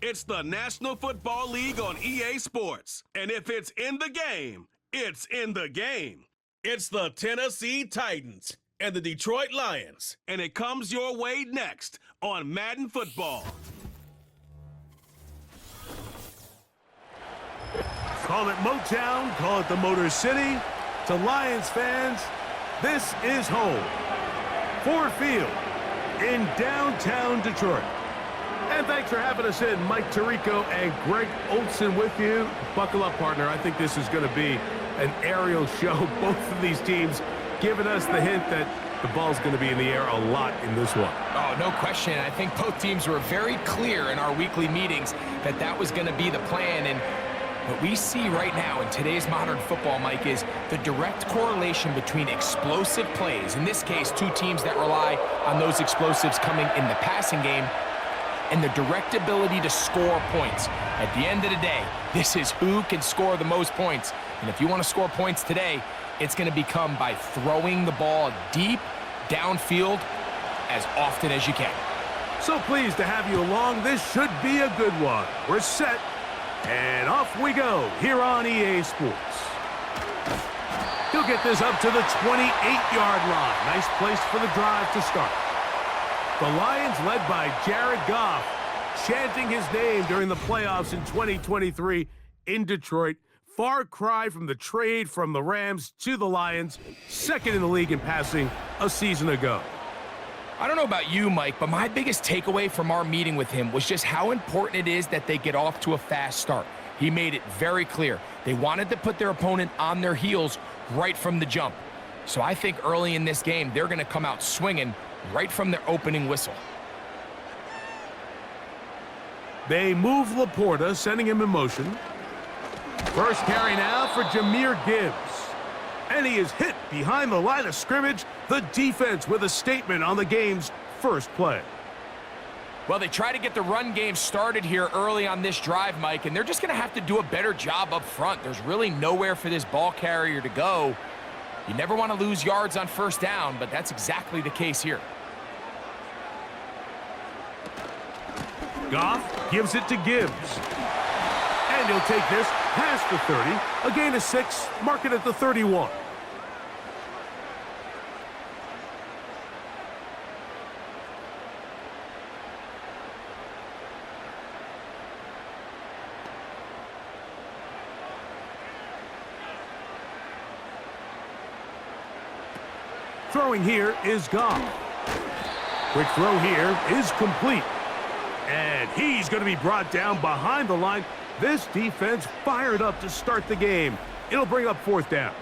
It's the National Football League on EA Sports. And if it's in the game, it's in the game. It's the Tennessee Titans and the Detroit Lions. And it comes your way next on Madden Football. Call it Motown, call it the Motor City. To Lions fans, this is home. Ford Field in downtown Detroit. And thanks for having us in. Mike Tirico and Greg Olson with you. Buckle up, partner. I think this is going to be an aerial show. Both of these teams giving us the hint that the ball's going to be in the air a lot in this one. Oh, no question. I think both teams were very clear in our weekly meetings that that was going to be the plan. And what we see right now in today's modern football, Mike, is the direct correlation between explosive plays, in this case, two teams that rely on those explosives coming in the passing game, and the direct ability to score points. At the end of the day, this is who can score the most points. And if you want to score points today, it's going to become by throwing the ball deep downfield as often as you can. So pleased to have you along. This should be a good one. We're set, and off we go here on EA Sports. He'll get this up to the 28-yard line. Nice place for the drive to start. The Lions, led by Jared Goff, chanting his name during the playoffs in 2023 in Detroit. Far cry from the trade from the Rams to the Lions, second in the league in passing a season ago. I don't know about you, Mike, but my biggest takeaway from our meeting with him was just how important it is that they get off to a fast start. He made it very clear. They wanted to put their opponent on their heels right from the jump. So I think early in this game, they're going to come out swinging right from their opening whistle. They move Laporta, sending him in motion. First carry now for Jahmyr Gibbs. And he is hit behind the line of scrimmage. The defense with a statement on the game's first play. Well, they try to get the run game started here early on this drive, Mike, and they're just going to have to do a better job up front. There's really nowhere for this ball carrier to go. You never want to lose yards on first down, but that's exactly the case here. Goff gives it to Gibbs. And he'll take this past the 30. A gain of 6, mark it at the 31. Throwing here is Goff. Quick throw here is complete. And he's going to be brought down behind the line. This defense fired up to start the game. It'll bring up fourth down.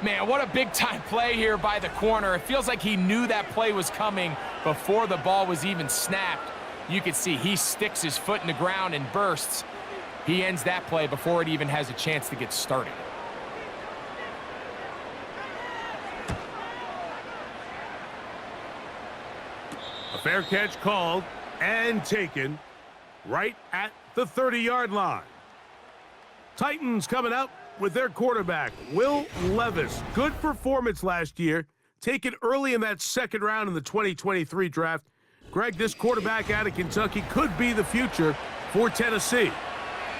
Man, what a big-time play here by the corner. It feels like he knew that play was coming before the ball was even snapped. You can see he sticks his foot in the ground and bursts. He ends that play before it even has a chance to get started. A fair catch called and taken right at the 30-yard line. Titans coming out with their quarterback, Will Levis. Good performance last year, taken early in that second round in the 2023 draft. Greg, this quarterback out of Kentucky could be the future for Tennessee.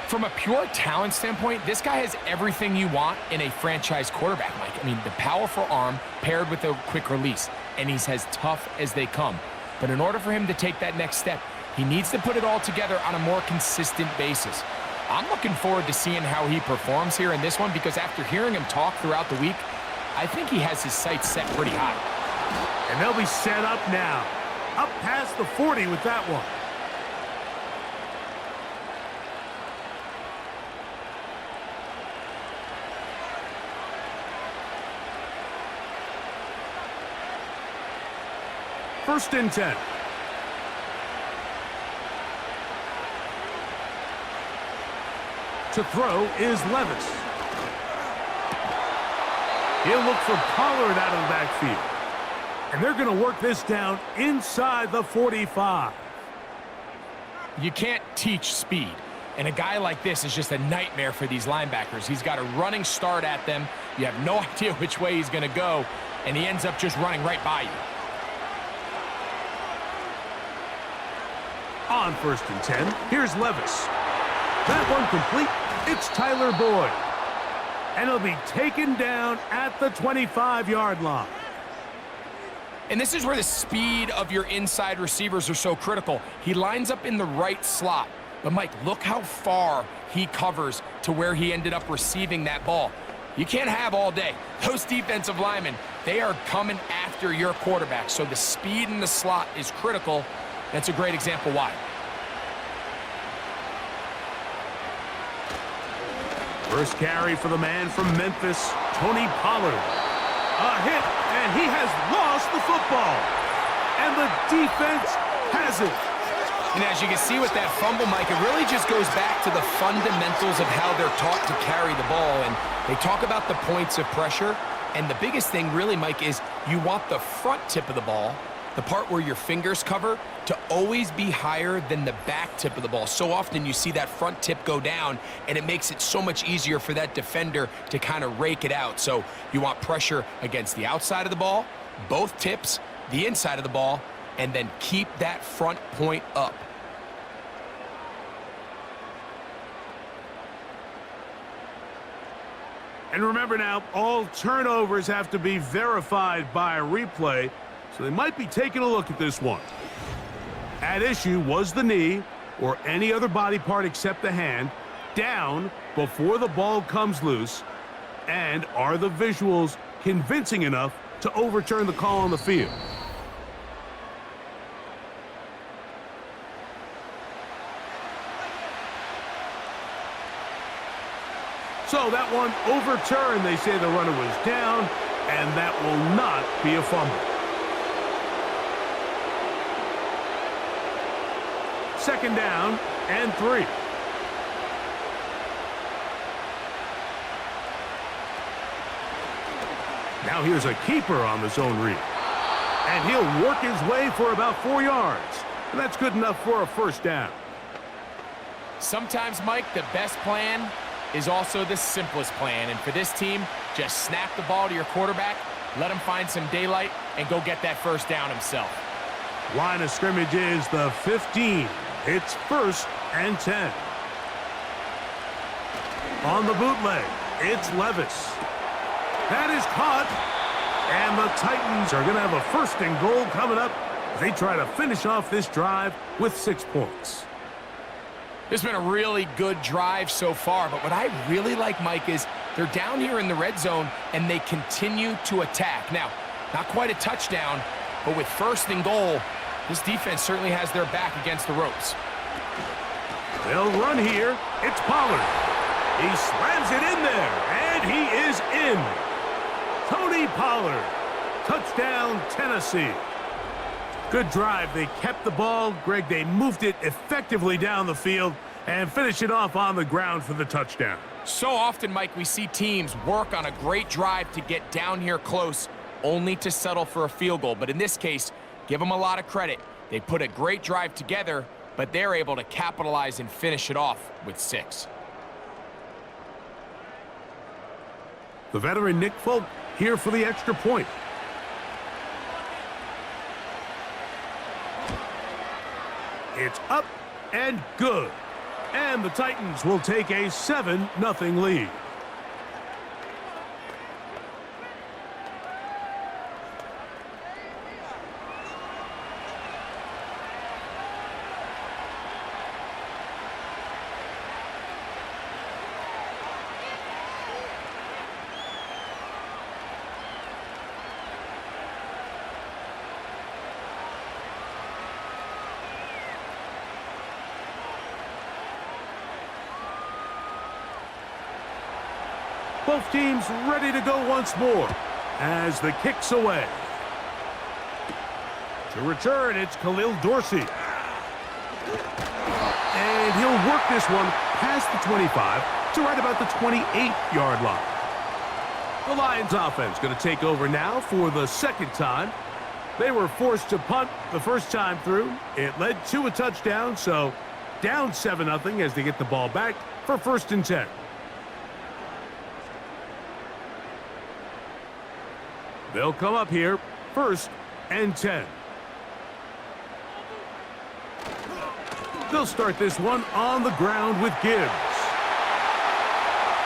From a pure talent standpoint, this guy has everything you want in a franchise quarterback, Mike. I mean, the powerful arm paired with a quick release, and he's as tough as they come. But in order for him to take that next step, he needs to put it all together on a more consistent basis. I'm looking forward to seeing how he performs here in this one, because after hearing him talk throughout the week, I think he has his sights set pretty high. And they'll be set up now. Up past the 40 with that one. First and 10. To throw is Levis. He'll look for Pollard out of the backfield. And they're going to work this down inside the 45. You can't teach speed. And a guy like this is just a nightmare for these linebackers. He's got a running start at them. You have no idea which way he's going to go, and he ends up just running right by you. On 1st and 10, here's Levis. That one complete. It's Tyler Boyd. And he'll be taken down at the 25-yard line. And this is where the speed of your inside receivers are so critical. He lines up in the right slot. But, Mike, look how far he covers to where he ended up receiving that ball. You can't have all day. Those defensive linemen, they are coming after your quarterback. So the speed in the slot is critical. That's a great example why. First carry for the man from Memphis, Tony Pollard. A hit, and he has lost the football. And the defense has it. And as you can see with that fumble, Mike, it really just goes back to the fundamentals of how they're taught to carry the ball. And they talk about the points of pressure. And the biggest thing really, Mike, is you want the front tip of the ball, the part where your fingers cover, to always be higher than the back tip of the ball. So often you see that front tip go down, and it makes it so much easier for that defender to kind of rake it out. So you want pressure against the outside of the ball, both tips, the inside of the ball, and then keep that front point up. And remember now, all turnovers have to be verified by a replay, so they might be taking a look at this one. At issue was the knee, or any other body part except the hand, down before the ball comes loose, and are the visuals convincing enough to overturn the call on the field? So that one overturned. They say the runner was down, and that will not be a fumble. Second down and 3. Now here's a keeper on the zone read. And he'll work his way for about 4 yards. And that's good enough for a first down. Sometimes, Mike, the best plan is also the simplest plan. And for this team, just snap the ball to your quarterback, let him find some daylight, and go get that first down himself. Line of scrimmage is the 15. It's 1st and 10. On the bootleg, it's Levis. That is caught. And the Titans are going to have a 1st and goal coming up as they try to finish off this drive with 6 points. This has been a really good drive so far, but what I really like, Mike, is they're down here in the red zone, and they continue to attack. Now, not quite a touchdown, but with 1st and goal, this defense certainly has their back against the ropes. They'll run here. It's Pollard. He slams it in there, and he is in. Tony Pollard. Touchdown, Tennessee. Good drive. They kept the ball. Greg, they moved it effectively down the field and finished it off on the ground for the touchdown. So often, Mike, we see teams work on a great drive to get down here close, only to settle for a field goal. But in this case, give them a lot of credit. They put a great drive together, but they're able to capitalize and finish it off with 6. The veteran Nick Folk here for the extra point. It's up and good. And the Titans will take a 7-0 lead. Both teams ready to go once more as the kick's away. To return, it's Khalil Dorsey. And he'll work this one past the 25 to right about the 28-yard line. The Lions offense going to take over now for the 2nd time. They were forced to punt the first time through. It led to a touchdown, so down 7-0 as they get the ball back for 1st and 10. They'll come up here, 1st and 10. They'll start this one on the ground with Gibbs.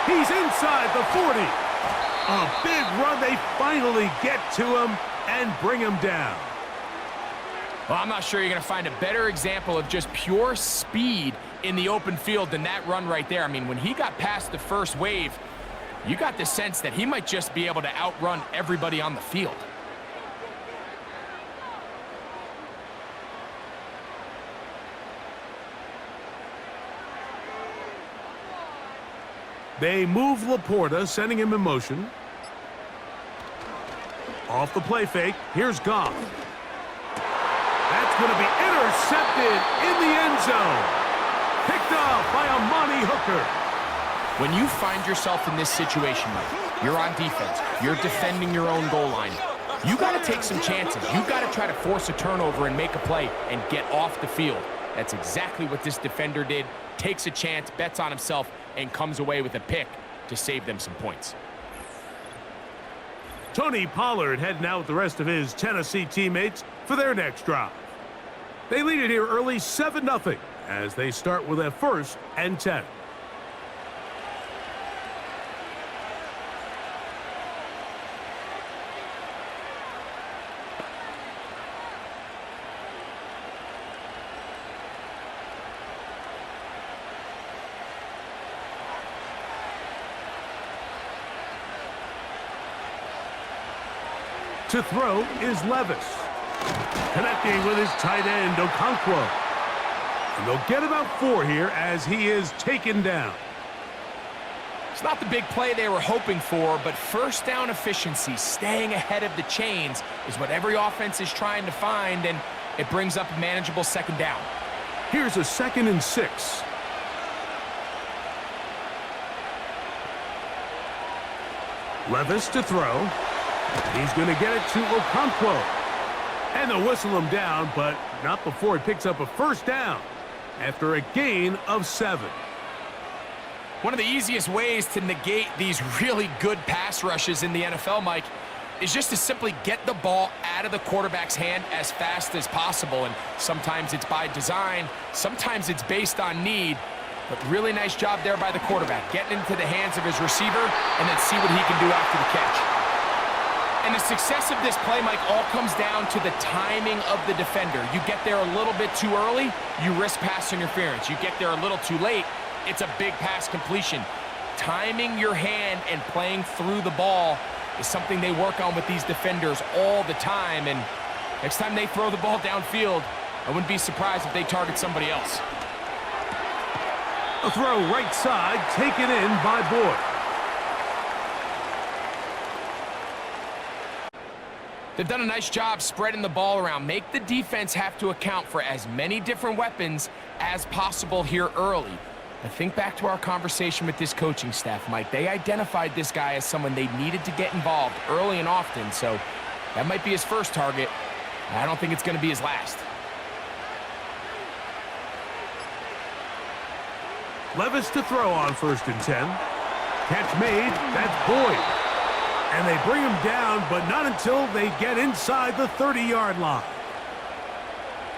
He's inside the 40. A big run. They finally get to him and bring him down. Well, I'm not sure you're going to find a better example of just pure speed in the open field than that run right there. I mean, when he got past the first wave, you got the sense that he might just be able to outrun everybody on the field. They move Laporta, sending him in motion. Off the play fake, here's Goff. That's going to be intercepted in the end zone. Picked off by Amani Hooker. When you find yourself in this situation, Mike, you're on defense, you're defending your own goal line, you got to take some chances. You got to try to force a turnover and make a play and get off the field. That's exactly what this defender did. Takes a chance, bets on himself, and comes away with a pick to save them some points. Tony Pollard heading out with the rest of his Tennessee teammates for their next drive. They lead it here early 7-0 as they start with a 1st and 10. To throw is Levis. Connecting with his tight end, Okonkwo. And they'll get about 4 here as he is taken down. It's not the big play they were hoping for, but first down efficiency, staying ahead of the chains, is what every offense is trying to find, and it brings up a manageable 2nd down. Here's a 2nd and 6. Levis to throw. He's going to get it to Okonkwo. And they'll whistle him down, but not before he picks up a 1st down after a gain of 7. One of the easiest ways to negate these really good pass rushes in the NFL, Mike, is just to simply get the ball out of the quarterback's hand as fast as possible. And sometimes it's by design, sometimes it's based on need. But really nice job there by the quarterback, getting into the hands of his receiver and then see what he can do after the catch. And the success of this play, Mike, all comes down to the timing of the defender. You get there a little bit too early, you risk pass interference. You get there a little too late, it's a big pass completion. Timing your hand and playing through the ball is something they work on with these defenders all the time. And next time they throw the ball downfield, I wouldn't be surprised if they target somebody else. A throw right side, taken in by Boyd. They've done a nice job spreading the ball around. Make the defense have to account for as many different weapons as possible here early. But think back to our conversation with this coaching staff, Mike. They identified this guy as someone they needed to get involved early and often, so that might be his first target. I don't think it's going to be his last. Levis to throw on 1st and 10. Catch made, that's Boyd. And they bring him down, but not until they get inside the 30-yard line.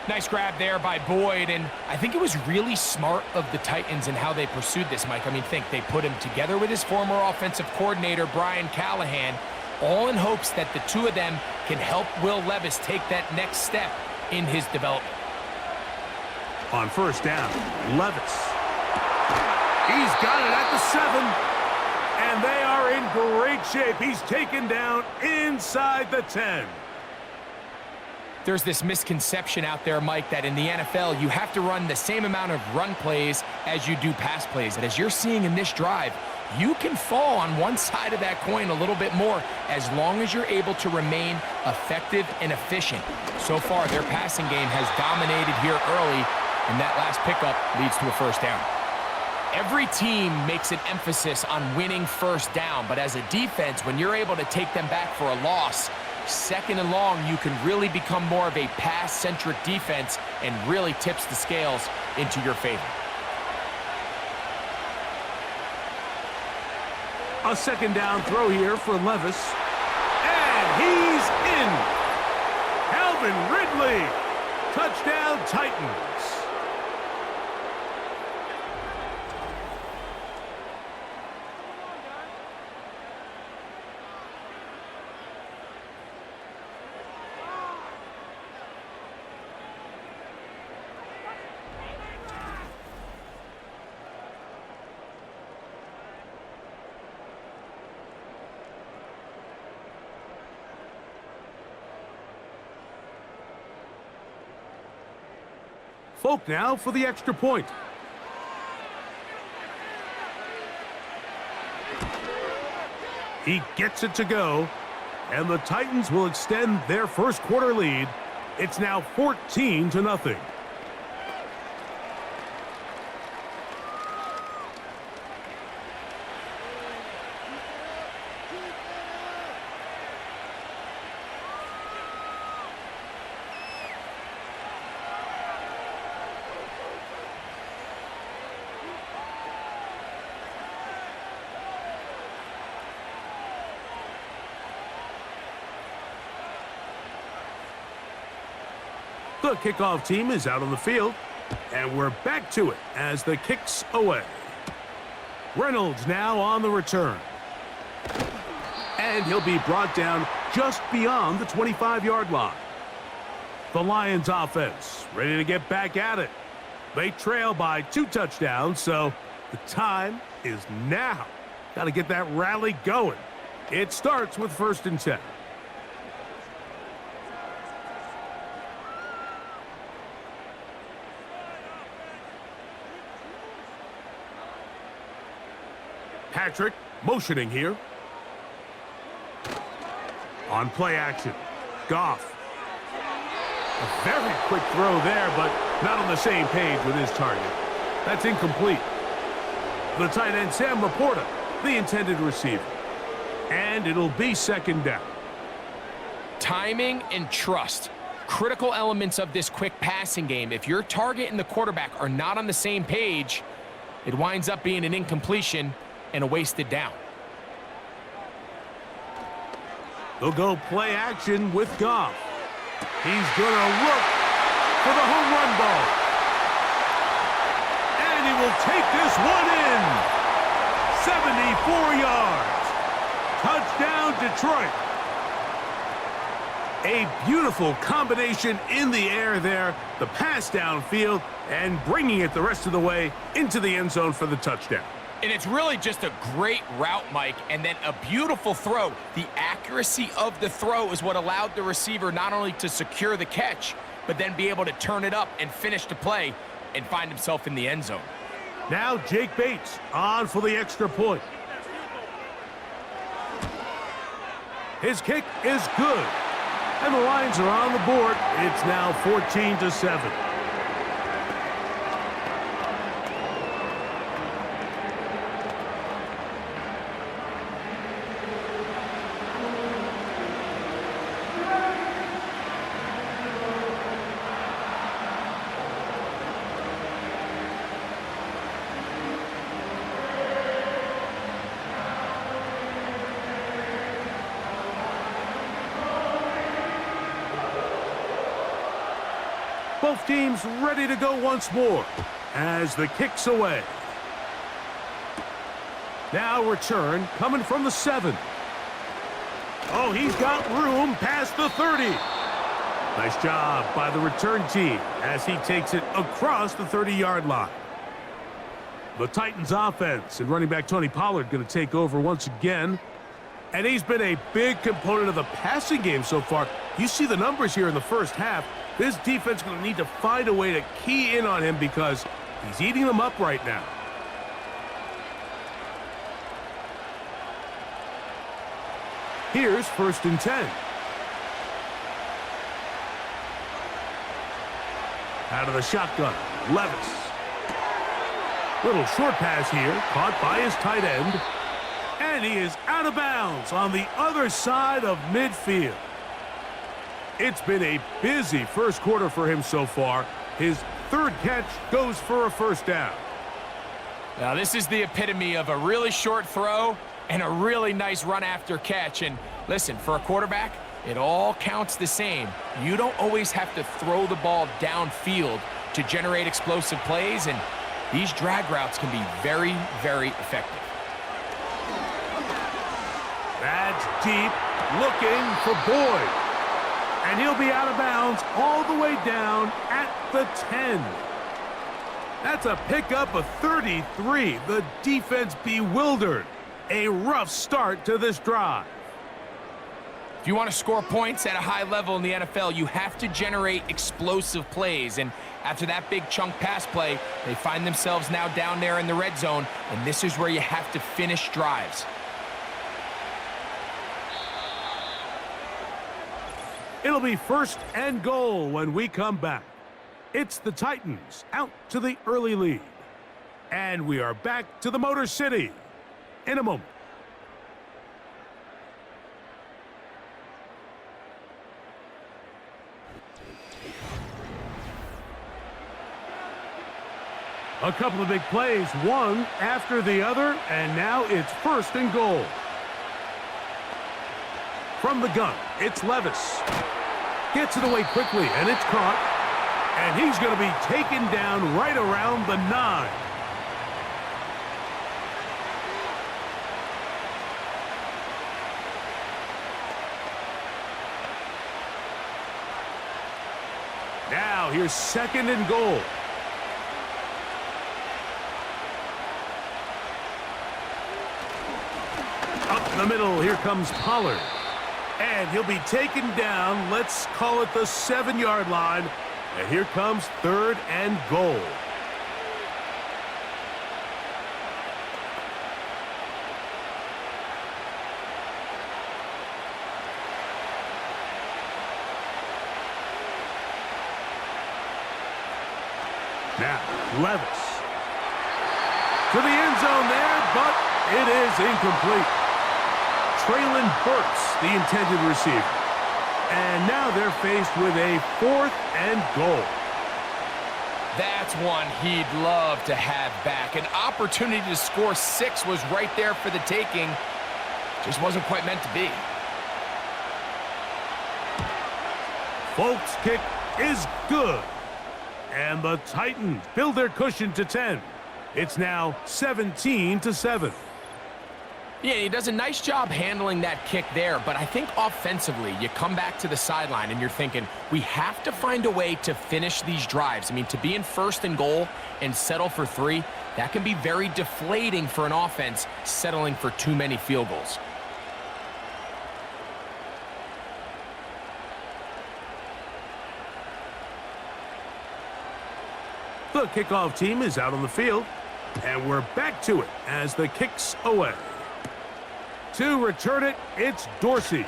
Nice grab there by Boyd, and I think it was really smart of the Titans in how they pursued this, Mike. I mean, they put him together with his former offensive coordinator, Brian Callahan, all in hopes that the two of them can help Will Levis take that next step in his development. On 1st down, Levis. He's got it at the 7. And they are in great shape. He's taken down inside the 10. There's this misconception out there, Mike, that in the NFL, you have to run the same amount of run plays as you do pass plays. And as you're seeing in this drive, you can fall on one side of that coin a little bit more as long as you're able to remain effective and efficient. So far, their passing game has dominated here early, and that last pickup leads to a 1st down. Every team makes an emphasis on winning 1st down, but as a defense, when you're able to take them back for a loss, 2nd and long, you can really become more of a pass-centric defense and really tips the scales into your favor. A 2nd down throw here for Levis. And he's in. Calvin Ridley. Touchdown, Titans. Folk now for the extra point. He gets it to go, and the Titans will extend their first quarter lead. It's now 14-0. The kickoff team is out on the field, and we're back to it as the kick's away. Reynolds now on the return. And he'll be brought down just beyond the 25-yard line. The Lions offense ready to get back at it. They trail by 2 touchdowns, so the time is now. Got to get that rally going. It starts with 1st and 10. Patrick motioning here. On play action, Goff. A very quick throw there, but not on the same page with his target. That's incomplete. The tight end, Sam Laporta, the intended receiver. And it'll be 2nd down. Timing and trust. Critical elements of this quick passing game. If your target and the quarterback are not on the same page, it winds up being an incompletion and a wasted down. They'll go play action with Goff. He's going to look for the home run ball. And he will take this one in. 74 yards. Touchdown, Detroit. A beautiful combination in the air there. The pass downfield and bringing it the rest of the way into the end zone for the touchdown. And it's really just a great route, Mike, and then a beautiful throw. The accuracy of the throw is what allowed the receiver not only to secure the catch, but then be able to turn it up and finish the play and find himself in the end zone. Now Jake Bates on for the extra point. His kick is good. And the Lions are on the board. It's now 14-7. Both teams ready to go once more as the kick's away. Now return coming from the 7. Oh, he's got room past the 30. Nice job by the return team as he takes it across the 30-yard line. The Titans offense and running back Tony Pollard going to take over once again. And he's been a big component of the passing game so far. You see the numbers here in the first half. This defense is going to need to find a way to key in on him because he's eating them up right now. Here's 1st and 10. Out of the shotgun, Levis. Little short pass here, caught by his tight end. And he is out of bounds on the other side of midfield. It's been a busy first quarter for him so far. His 3rd catch goes for a 1st down. Now, this is the epitome of a really short throw and a really nice run after catch. And listen, for a quarterback, it all counts the same. You don't always have to throw the ball downfield to generate explosive plays, and these drag routes can be very, very effective. That's deep, looking for Boyd. And he'll be out of bounds all the way down at the 10. That's a pickup of 33. The defense bewildered. A rough start to this drive. If you want to score points at a high level in the NFL, you have to generate explosive plays. And After that big chunk pass play, they find themselves now down there in the red zone, and this is where you have to finish drives. It'll be 1st and goal when we come back. It's the Titans out to the early lead. And we are back to the Motor City in a moment. A couple of big plays, one after the other, and now it's 1st and goal. From the gun, it's Levis. Gets it away quickly, and it's caught. And he's going to be taken down right around the 9. Now here's 2nd and goal. Up the middle, here comes Pollard. And he'll be taken down, let's call it the 7-yard line. And here comes 3rd and goal. Now, Levis. To the end zone there, but it is incomplete. Traylon Burks, the intended receiver. And now they're faced with a 4th and goal. That's one he'd love to have back. An opportunity to score 6 was right there for the taking. Just wasn't quite meant to be. Folks' kick is good. And the Titans build their cushion to 10. It's now 17-7. Yeah, he does a nice job handling that kick there, but I think offensively, you come back to the sideline and you're thinking, we have to find a way to finish these drives. I mean, to be in 1st and goal and settle for 3, that can be very deflating for an offense settling for too many field goals. The kickoff team is out on the field, and we're back to it as the kick's away. To return it, it's Dorsey.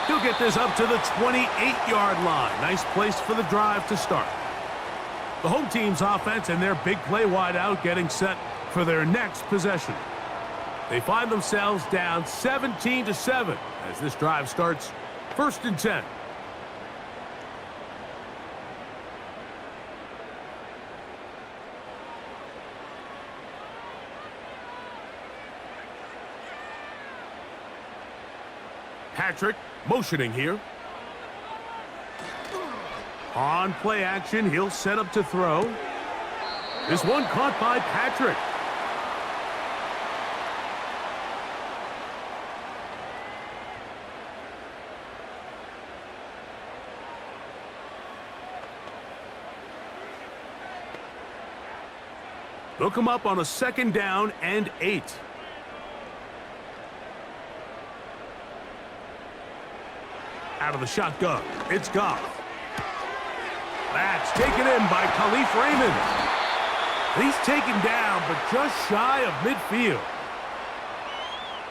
He'll get this up to the 28-yard line. Nice place for the drive to start. The home team's offense and their big play wideout getting set for their next possession. They find themselves down 17-7 as this drive starts 1st and 10. Patrick motioning here. On play action, he'll set up to throw. This one caught by Patrick. They'll come up on a 2nd down and 8. Out of the shotgun, it's Goff. That's taken in by Khalif Raymond. He's taken down, but just shy of midfield.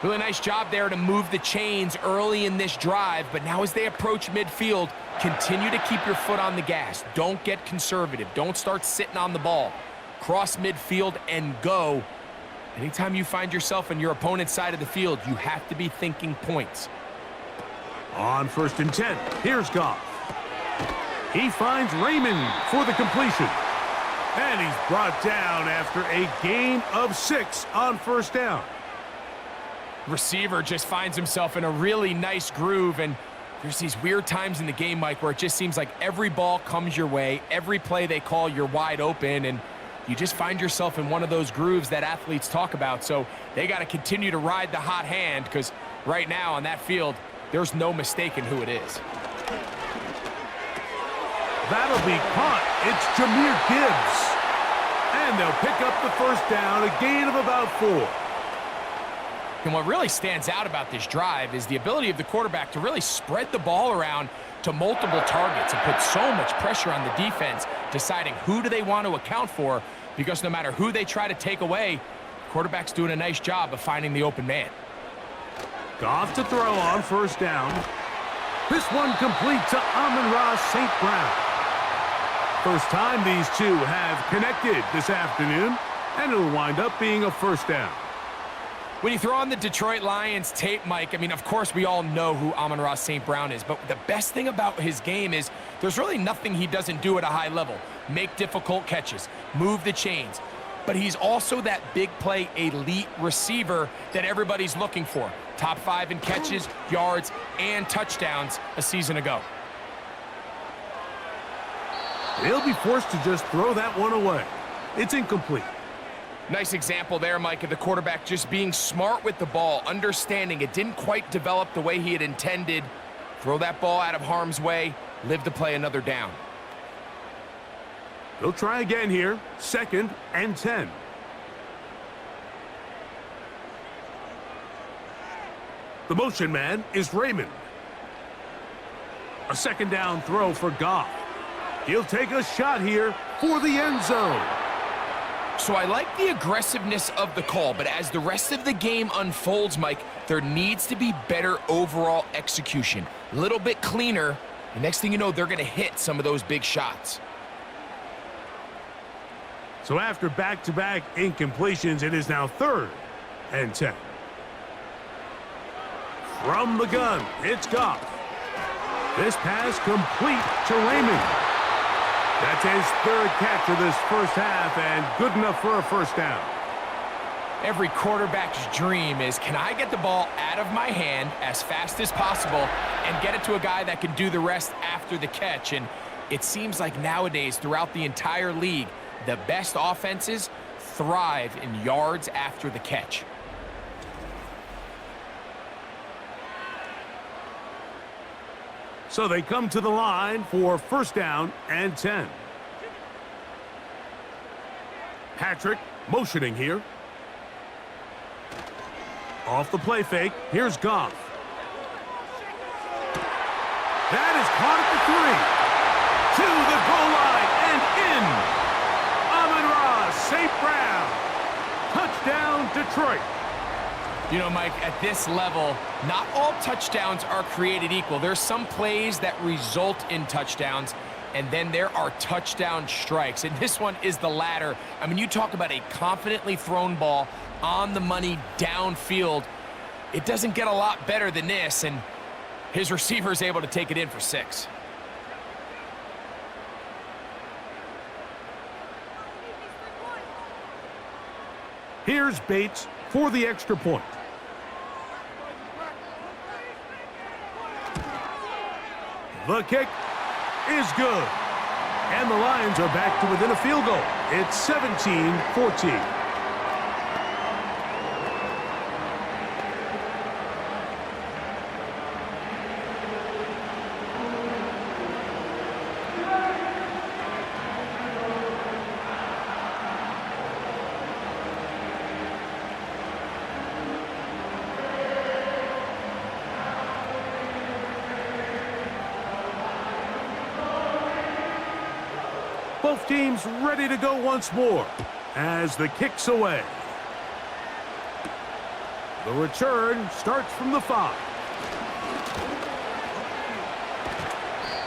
Really nice job there to move the chains early in this drive, but now as they approach midfield, continue to keep your foot on the gas. Don't get conservative. Don't start sitting on the ball. Cross midfield and go. Anytime you find yourself on your opponent's side of the field, you have to be thinking points. On 1st and 10, here's Goff. He finds Raymond for the completion. And he's brought down after a gain of 6 on 1st down. Receiver just finds himself in a really nice groove, and there's these weird times in the game, Mike, where it just seems like every ball comes your way, every play they call, you're wide open, and you just find yourself in one of those grooves that athletes talk about. So they got to continue to ride the hot hand, because right now on that field, there's no mistaking who it is. That'll be caught. It's Jahmyr Gibbs. And they'll pick up the 1st down, a gain of about 4. And what really stands out about this drive is the ability of the quarterback to really spread the ball around, to multiple targets and put so much pressure on the defense, deciding who do they want to account for, because no matter who they try to take away, quarterback's doing a nice job of finding the open man. Goff to throw on first down. This one complete to Amon-Ra St. Brown. First time these two have connected this afternoon, and it'll wind up being a first down. When you throw on the Detroit Lions tape, Mike, I mean, of course, we all know who Amon-Ra St. Brown is, but the best thing about his game is there's really nothing he doesn't do at a high level. Make difficult catches, move the chains, but he's also that big play elite receiver that everybody's looking for. Top 5 in catches, yards, and touchdowns a season ago. They'll be forced to just throw that one away. It's incomplete. Nice example there, Mike, of the quarterback just being smart with the ball, understanding it didn't quite develop the way he had intended. Throw that ball out of harm's way, live to play another down. They'll try again here, 2nd and 10. The motion man is Raymond. A 2nd down throw for Goff. He'll take a shot here for the end zone. So I like the aggressiveness of the call, but as the rest of the game unfolds, Mike, there needs to be better overall execution. A little bit cleaner. The next thing you know, they're going to hit some of those big shots. So after back-to-back incompletions, it is now 3rd and 10. From the gun, it's Goff. This pass complete to Raymond. That's his 3rd catch of this first half, and good enough for a first down. Every quarterback's dream is, can I get the ball out of my hand as fast as possible and get it to a guy that can do the rest after the catch? And it seems like nowadays, throughout the entire league, the best offenses thrive in yards after the catch. So they come to the line for first down and 10. Patrick motioning here. Off the play fake, here's Goff. That is caught at the 3. To the goal line and in. Amon-Ra St. Brown. Touchdown, Detroit. You know, Mike, at this level, not all touchdowns are created equal. There's some plays that result in touchdowns, and then there are touchdown strikes. And this one is the latter. I mean, you talk about a confidently thrown ball on the money downfield. It doesn't get a lot better than this, and his receiver is able to take it in for 6. Here's Bates for the extra point. The kick is good. And the Lions are back to within a field goal. It's 17-14. Both teams ready to go once more as the kick's away. The return starts from the 5.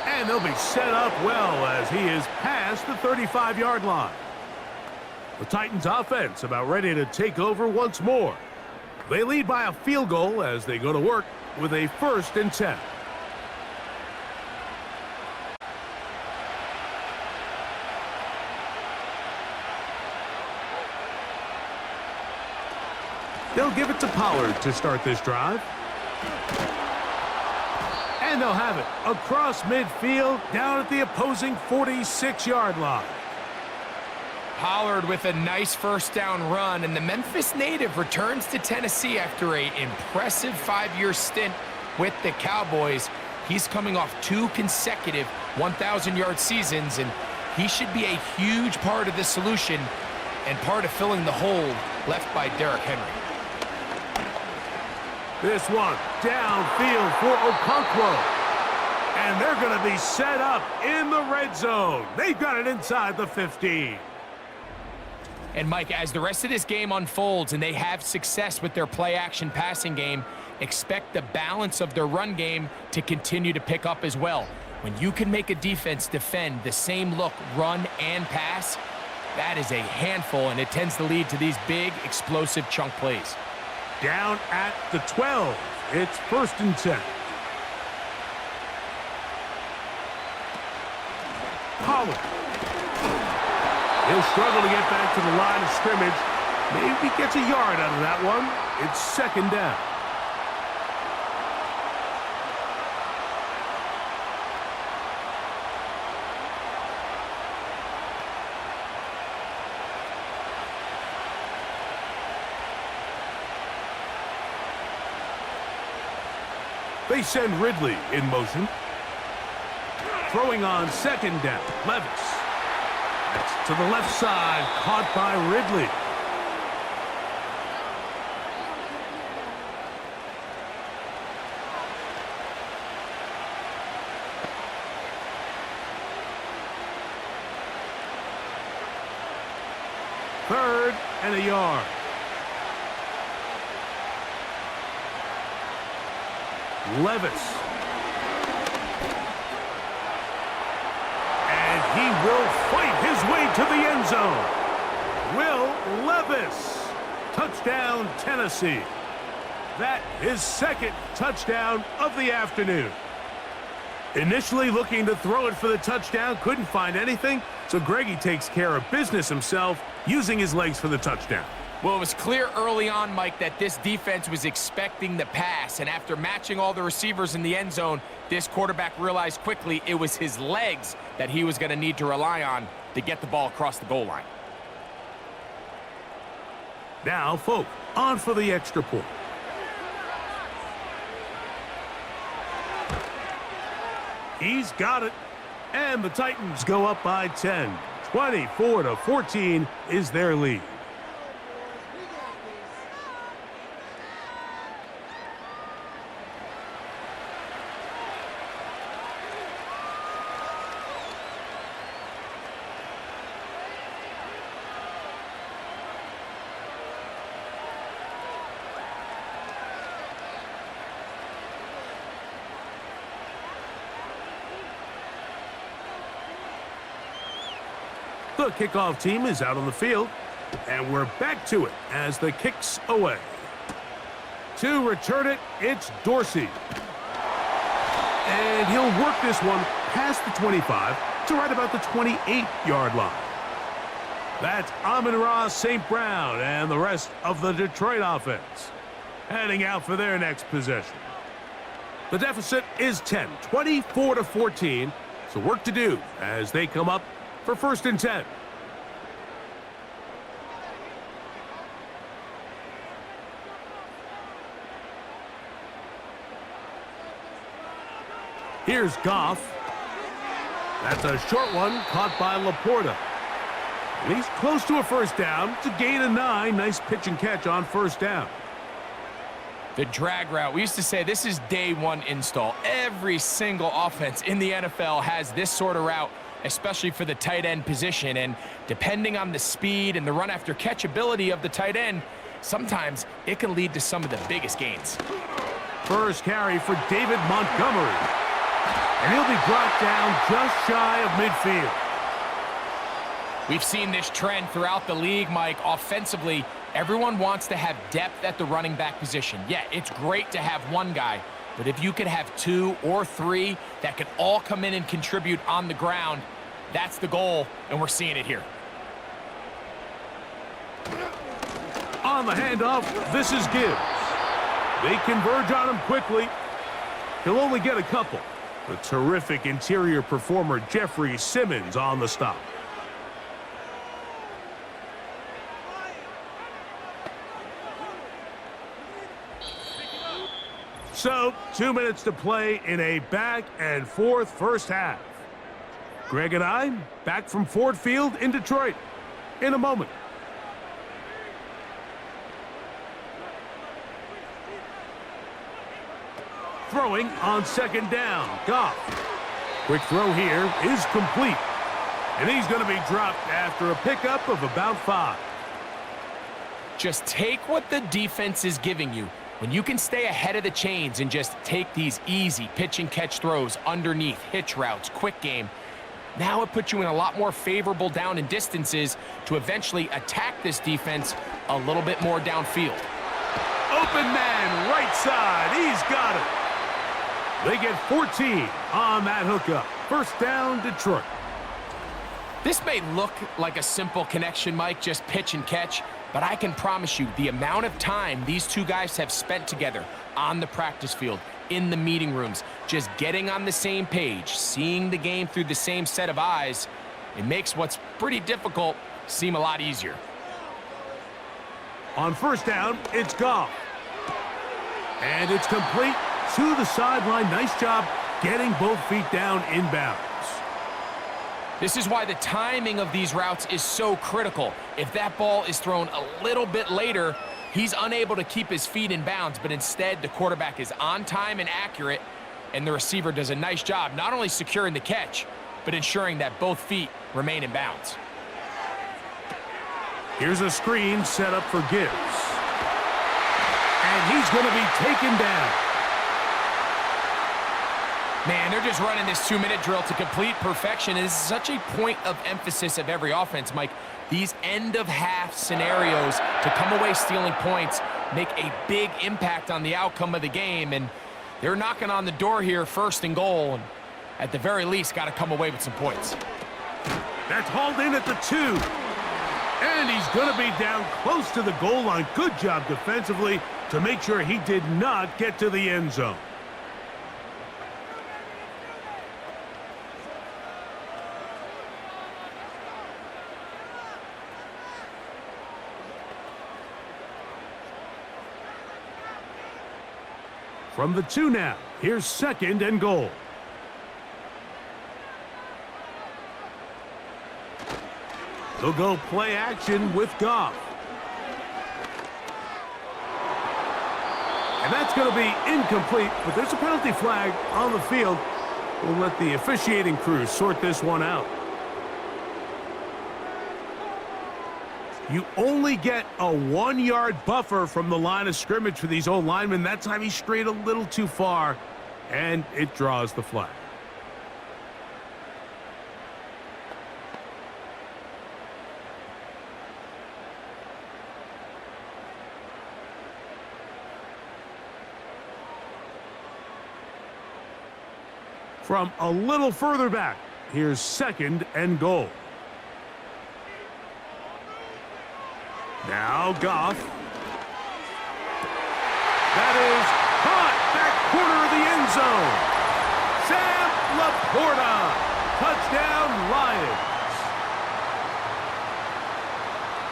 And they'll be set up well as he is past the 35-yard line. The Titans offense about ready to take over once more. They lead by a field goal as they go to work with a 1st and 10. They'll give it to Pollard to start this drive. And they'll have it across midfield down at the opposing 46-yard line. Pollard with a nice first down run, and the Memphis native returns to Tennessee after an impressive 5-year stint with the Cowboys. He's coming off 2 consecutive 1,000-yard seasons, and he should be a huge part of the solution and part of filling the hole left by Derrick Henry. This one downfield for Okonkwo. And they're going to be set up in the red zone. They've got it inside the 15. And Mike, as the rest of this game unfolds and they have success with their play-action passing game, expect the balance of their run game to continue to pick up as well. When you can make a defense defend the same look, run and pass, that is a handful, and it tends to lead to these big, explosive chunk plays. Down at the 12. It's 1st and 10. Pollard. He'll struggle to get back to the line of scrimmage. Maybe gets a yard out of that one. It's 2nd down. They send Ridley in motion. Throwing on 2nd down, Levis. That's to the left side, caught by Ridley. Third and a yard. Levis. And he will fight his way to the end zone. Will Levis. Touchdown, Tennessee. That is 2nd touchdown of the afternoon. Initially looking to throw it for the touchdown, couldn't find anything, so Greggy takes care of business himself, using his legs for the touchdown. Well, it was clear early on, Mike, that this defense was expecting the pass, and after matching all the receivers in the end zone, this quarterback realized quickly it was his legs that he was going to need to rely on to get the ball across the goal line. Now, Folk, on for the extra point. He's got it, and the Titans go up by 10. 24-14 is their lead. The kickoff team is out on the field, and we're back to it as the kick's away. To return it, it's Dorsey. And he'll work this one past the 25 to right about the 28-yard line. That's Amon-Ra St. Brown and the rest of the Detroit offense heading out for their next possession. The deficit is 10, 24-14, so work to do as they come up for 1st and 10. Here's Goff. That's a short one caught by Laporta. And he's close to a 1st down. It's a gain of 9. Nice pitch and catch on 1st down. The drag route, we used to say this is day one install. Every single offense in the NFL has this sort of route, especially for the tight end position. And depending on the speed and the run after catch ability of the tight end, sometimes it can lead to some of the biggest gains. First carry for David Montgomery. And he'll be brought down just shy of midfield. We've seen this trend throughout the league, Mike. Offensively, everyone wants to have depth at the running back position. Yeah, it's great to have one guy, but if you could have 2 or 3 that can all come in and contribute on the ground, that's the goal, and we're seeing it here. On the handoff, this is Gibbs. They converge on him quickly. He'll only get a couple. The terrific interior performer Jeffrey Simmons on the stop. So, 2 minutes to play in a back-and-forth first half. Greg and I back from Ford Field in Detroit in a moment. Throwing on second down. Goff. Quick throw here is complete. And he's going to be dropped after a pickup of about 5. Just take what the defense is giving you. When you can stay ahead of the chains and just take these easy pitch and catch throws underneath, hitch routes, quick game, now it puts you in a lot more favorable down and distances to eventually attack this defense a little bit more downfield. Open man, right side. He's got it. They get 14 on that hookup. First down, Detroit. This may look like a simple connection, Mike, just pitch and catch, but I can promise you the amount of time these two guys have spent together on the practice field, in the meeting rooms, just getting on the same page, seeing the game through the same set of eyes, it makes what's pretty difficult seem a lot easier. On first down, it's Goff. And it's complete to the sideline. Nice job getting both feet down inbounds. This is why the timing of these routes is so critical. If that ball is thrown a little bit later, he's unable to keep his feet in bounds, but instead the quarterback is on time and accurate, and the receiver does a nice job not only securing the catch, but ensuring that both feet remain in bounds. Here's a screen set up for Gibbs. And he's going to be taken down. Man, they're just running this 2-minute drill to complete perfection. It is such a point of emphasis of every offense, Mike. These end-of-half scenarios to come away stealing points make a big impact on the outcome of the game, and they're knocking on the door here, first and goal, and at the very least, got to come away with some points. That's hauled in at the 2. And he's going to be down close to the goal line. Good job defensively to make sure he did not get to the end zone. From the 2 now, here's second and goal. They'll go play action with Goff. And that's going to be incomplete, but there's a penalty flag on the field. We'll let the officiating crew sort this one out. You only get a 1-yard buffer from the line of scrimmage for these old linemen. That time he strayed a little too far, and it draws the flag. From a little further back, here's second and goal. Now Goff. That is caught back corner of the end zone. Sam Laporta. Touchdown Lions.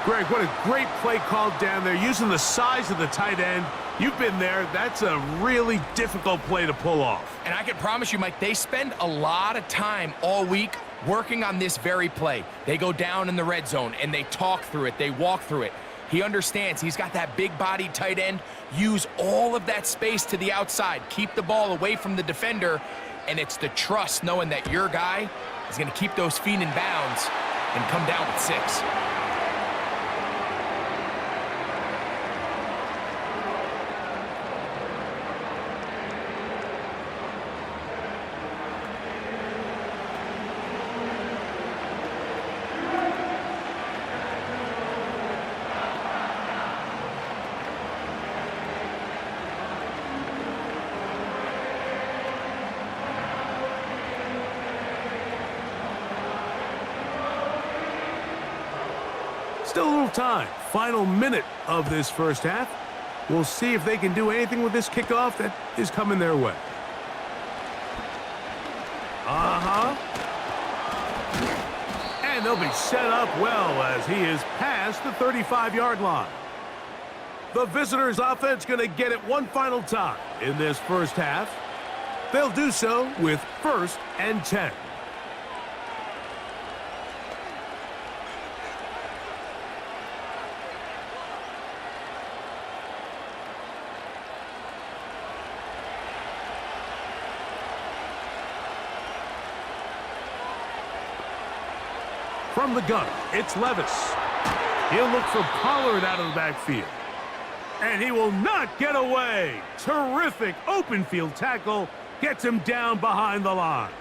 Greg, what a great play called down there, using the size of the tight end. You've been there. That's a really difficult play to pull off. And I can promise you, Mike, they spend a lot of time all week working on this very play. They go down in the red zone, and they talk through it. They walk through it. He understands he's got that big-bodied tight end. Use all of that space to the outside. Keep the ball away from the defender, and it's the trust knowing that your guy is going to keep those feet in bounds and come down with 6. Still a little time. Final minute of this first half. We'll see if they can do anything with this kickoff that is coming their way. And they'll be set up well as he is past the 35-yard line. The visitors' offense going to get it one final time in this first half. They'll do so with 1st and 10. From the gun, it's Levis. He'll look for Pollard out of the backfield. And he will not get away. Terrific open field tackle. Gets him down behind the line.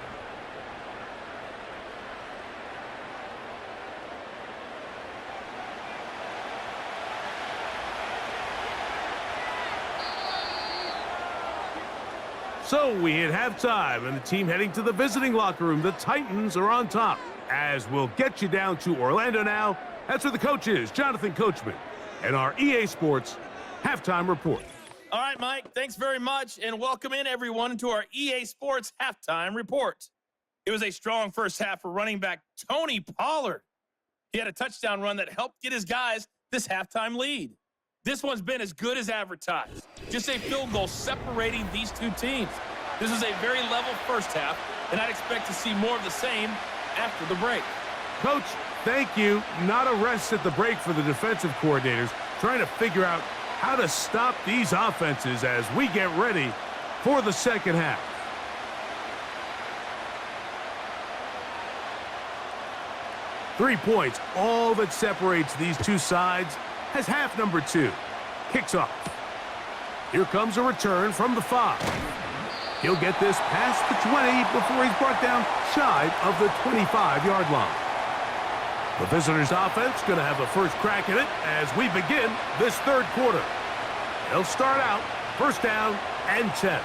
So we hit halftime, and the team heading to the visiting locker room. The Titans are on top. As we'll get you down to Orlando now. That's where the coach is, Jonathan Coachman, and our EA Sports halftime report. All right, Mike, thanks very much, and welcome in everyone to our EA Sports halftime report. It was a strong first half for running back Tony Pollard. He had a touchdown run that helped get his guys this halftime lead. This one's been as good as advertised. Just a field goal separating these two teams. This is a very level first half, and I'd expect to see more of the same after the break. Coach, thank you. Not a rest at the break for the defensive coordinators, trying to figure out how to stop these offenses as we get ready for the second half. Three points, all that separates these two sides as half number 2 kicks off. Here comes a return from the 5. He'll get this past the 20 before he's brought down shy of the 25-yard line. The visitors' offense going to have a first crack at it as we begin this third quarter. They'll start out first down and 10.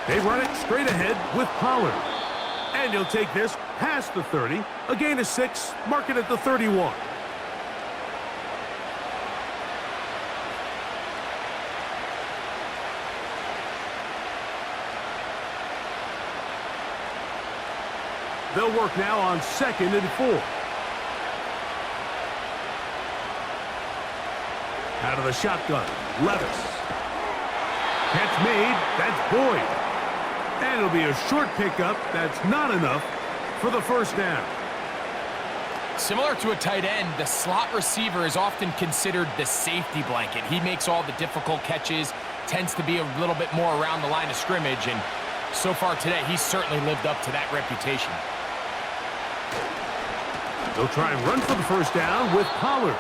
They run it straight ahead with Pollard. And he'll take this past the 30, a gain of 6, mark it at the 31. They'll work now on 2nd and 4. Out of the shotgun, Levis. Catch made, that's Boyd. And it'll be a short pickup. That's not enough for the first down. Similar to a tight end, the slot receiver is often considered the safety blanket. He makes all the difficult catches, tends to be a little bit more around the line of scrimmage, and so far today, he's certainly lived up to that reputation. They'll try and run for the first down with Pollard.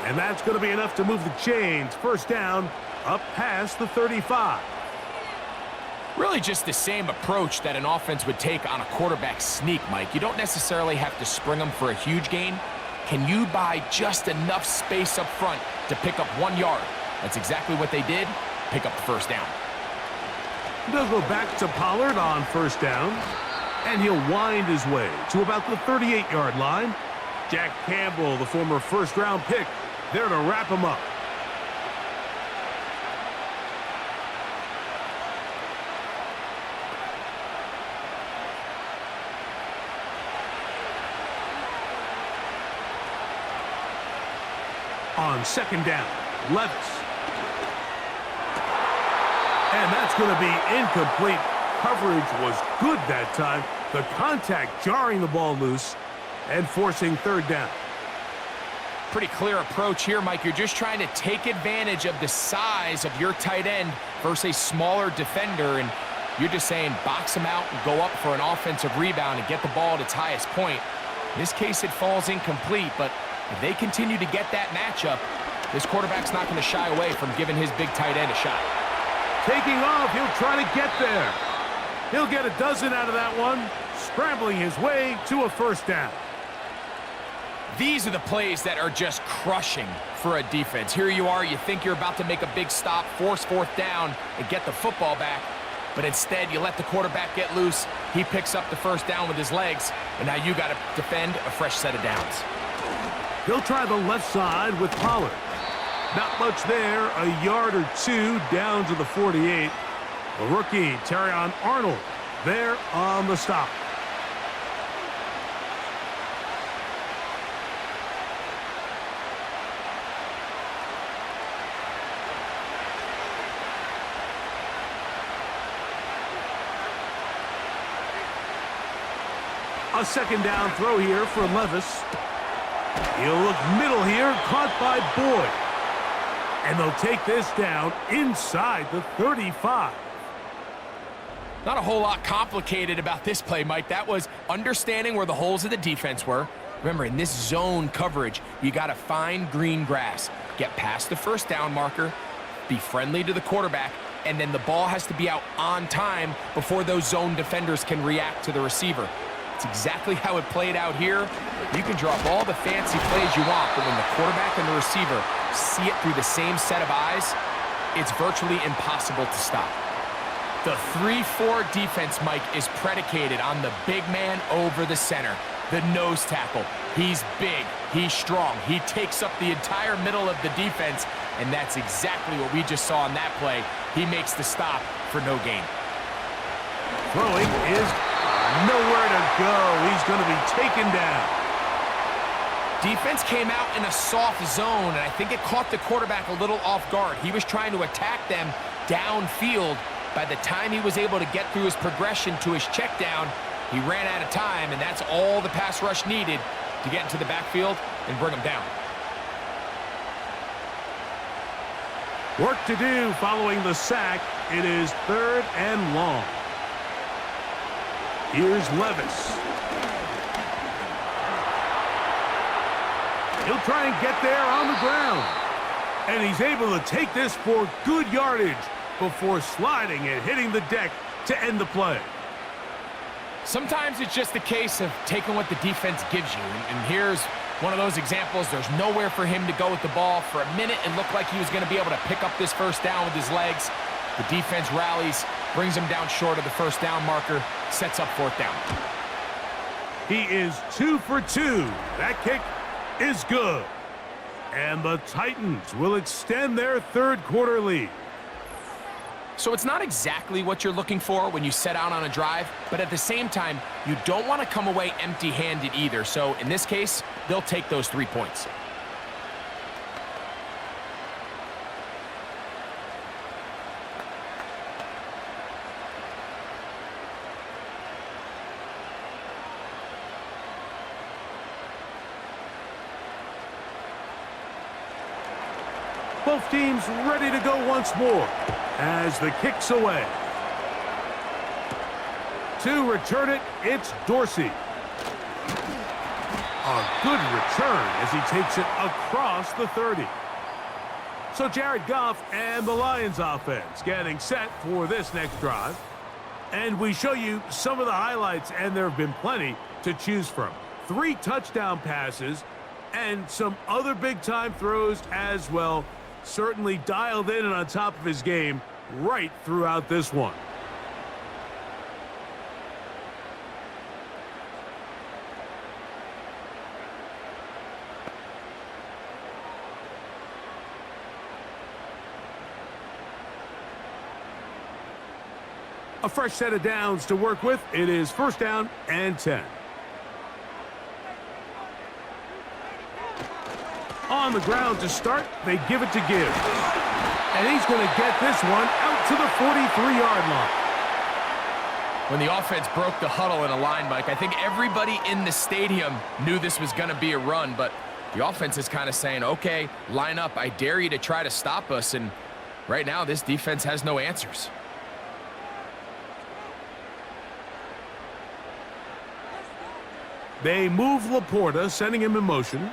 And that's going to be enough to move the chains. First down, up past the 35. Really just the same approach that an offense would take on a quarterback sneak, Mike. You don't necessarily have to spring them for a huge gain. Can you buy just enough space up front to pick up 1 yard? That's exactly what they did. Pick up the first down. They'll go back to Pollard on first down. And he'll wind his way to about the 38-yard line. Jack Campbell, the former first-round pick, there to wrap him up. On second down, Levis. And that's going to be incomplete. Coverage was good that time. The contact jarring the ball loose and forcing third down. Pretty clear approach here, Mike. You're just trying to take advantage of the size of your tight end versus a smaller defender, and you're just saying box him out and go up for an offensive rebound and get the ball at its highest point. In this case, it falls incomplete, but if they continue to get that matchup, this quarterback's not going to shy away from giving his big tight end a shot. Taking off, he'll try to get there. He'll get a dozen out of that one, scrambling his way to a first down. These are the plays that are just crushing for a defense. Here you are, you think you're about to make a big stop, force fourth down, and get the football back. But instead, you let the quarterback get loose. He picks up the first down with his legs, and now you got to defend a fresh set of downs. He'll try the left side with Pollard. Not much there, a yard or two down to the 48. The rookie, Terrion Arnold, there on the stop. A second down throw here for Levis. He'll look middle here, caught by Boyd. And they'll take this down inside the 35. Not a whole lot complicated about this play, Mike. That was understanding where the holes of the defense were. Remember, in this zone coverage, you got to find green grass. Get past the first down marker, be friendly to the quarterback, and then the ball has to be out on time before those zone defenders can react to the receiver. It's exactly how it played out here. You can draw up all the fancy plays you want, but when the quarterback and the receiver see it through the same set of eyes, it's virtually impossible to stop. The 3-4 defense, Mike, is predicated on the big man over the center, the nose tackle. He's big, he's strong, he takes up the entire middle of the defense, and that's exactly what we just saw in that play. He makes the stop for no gain. Throwing is nowhere to go. He's going to be taken down. Defense came out in a soft zone, and I think it caught the quarterback a little off guard. He was trying to attack them downfield. By the time he was able to get through his progression to his check down, he ran out of time, and that's all the pass rush needed to get into the backfield and bring him down. Work to do following the sack. It is 3rd and long. Here's Levis. He'll try and get there on the ground. And he's able to take this for good yardage before sliding and hitting the deck to end the play. Sometimes it's just a case of taking what the defense gives you. And here's one of those examples. There's nowhere for him to go with the ball. For a minute, it looked like he was going to be able to pick up this first down with his legs. The defense rallies, brings him down short of the first down marker, sets up 4th down. He is 2 for 2. That kick is good. And the Titans will extend their 3rd quarter lead. So it's not exactly what you're looking for when you set out on a drive, but at the same time, you don't want to come away empty-handed either. So in this case, they'll take those 3 points. Both teams ready to go once more as the kick's away. To return it, it's Dorsey. A good return as he takes it across the 30. So Jared Goff and the Lions offense getting set for this next drive. And we show you some of the highlights, and there have been plenty to choose from. 3 touchdown passes and some other big-time throws as well. Certainly dialed in and on top of his game right throughout this one. A fresh set of downs to work with. It is 1st down and 10. On the ground to start, they give it to Gibbs. And he's going to get this one out to the 43-yard line. When the offense broke the huddle in a line, Mike, I think everybody in the stadium knew this was going to be a run, but the offense is kind of saying, okay, line up. I dare you to try to stop us, and right now this defense has no answers. They move Laporta, sending him in motion.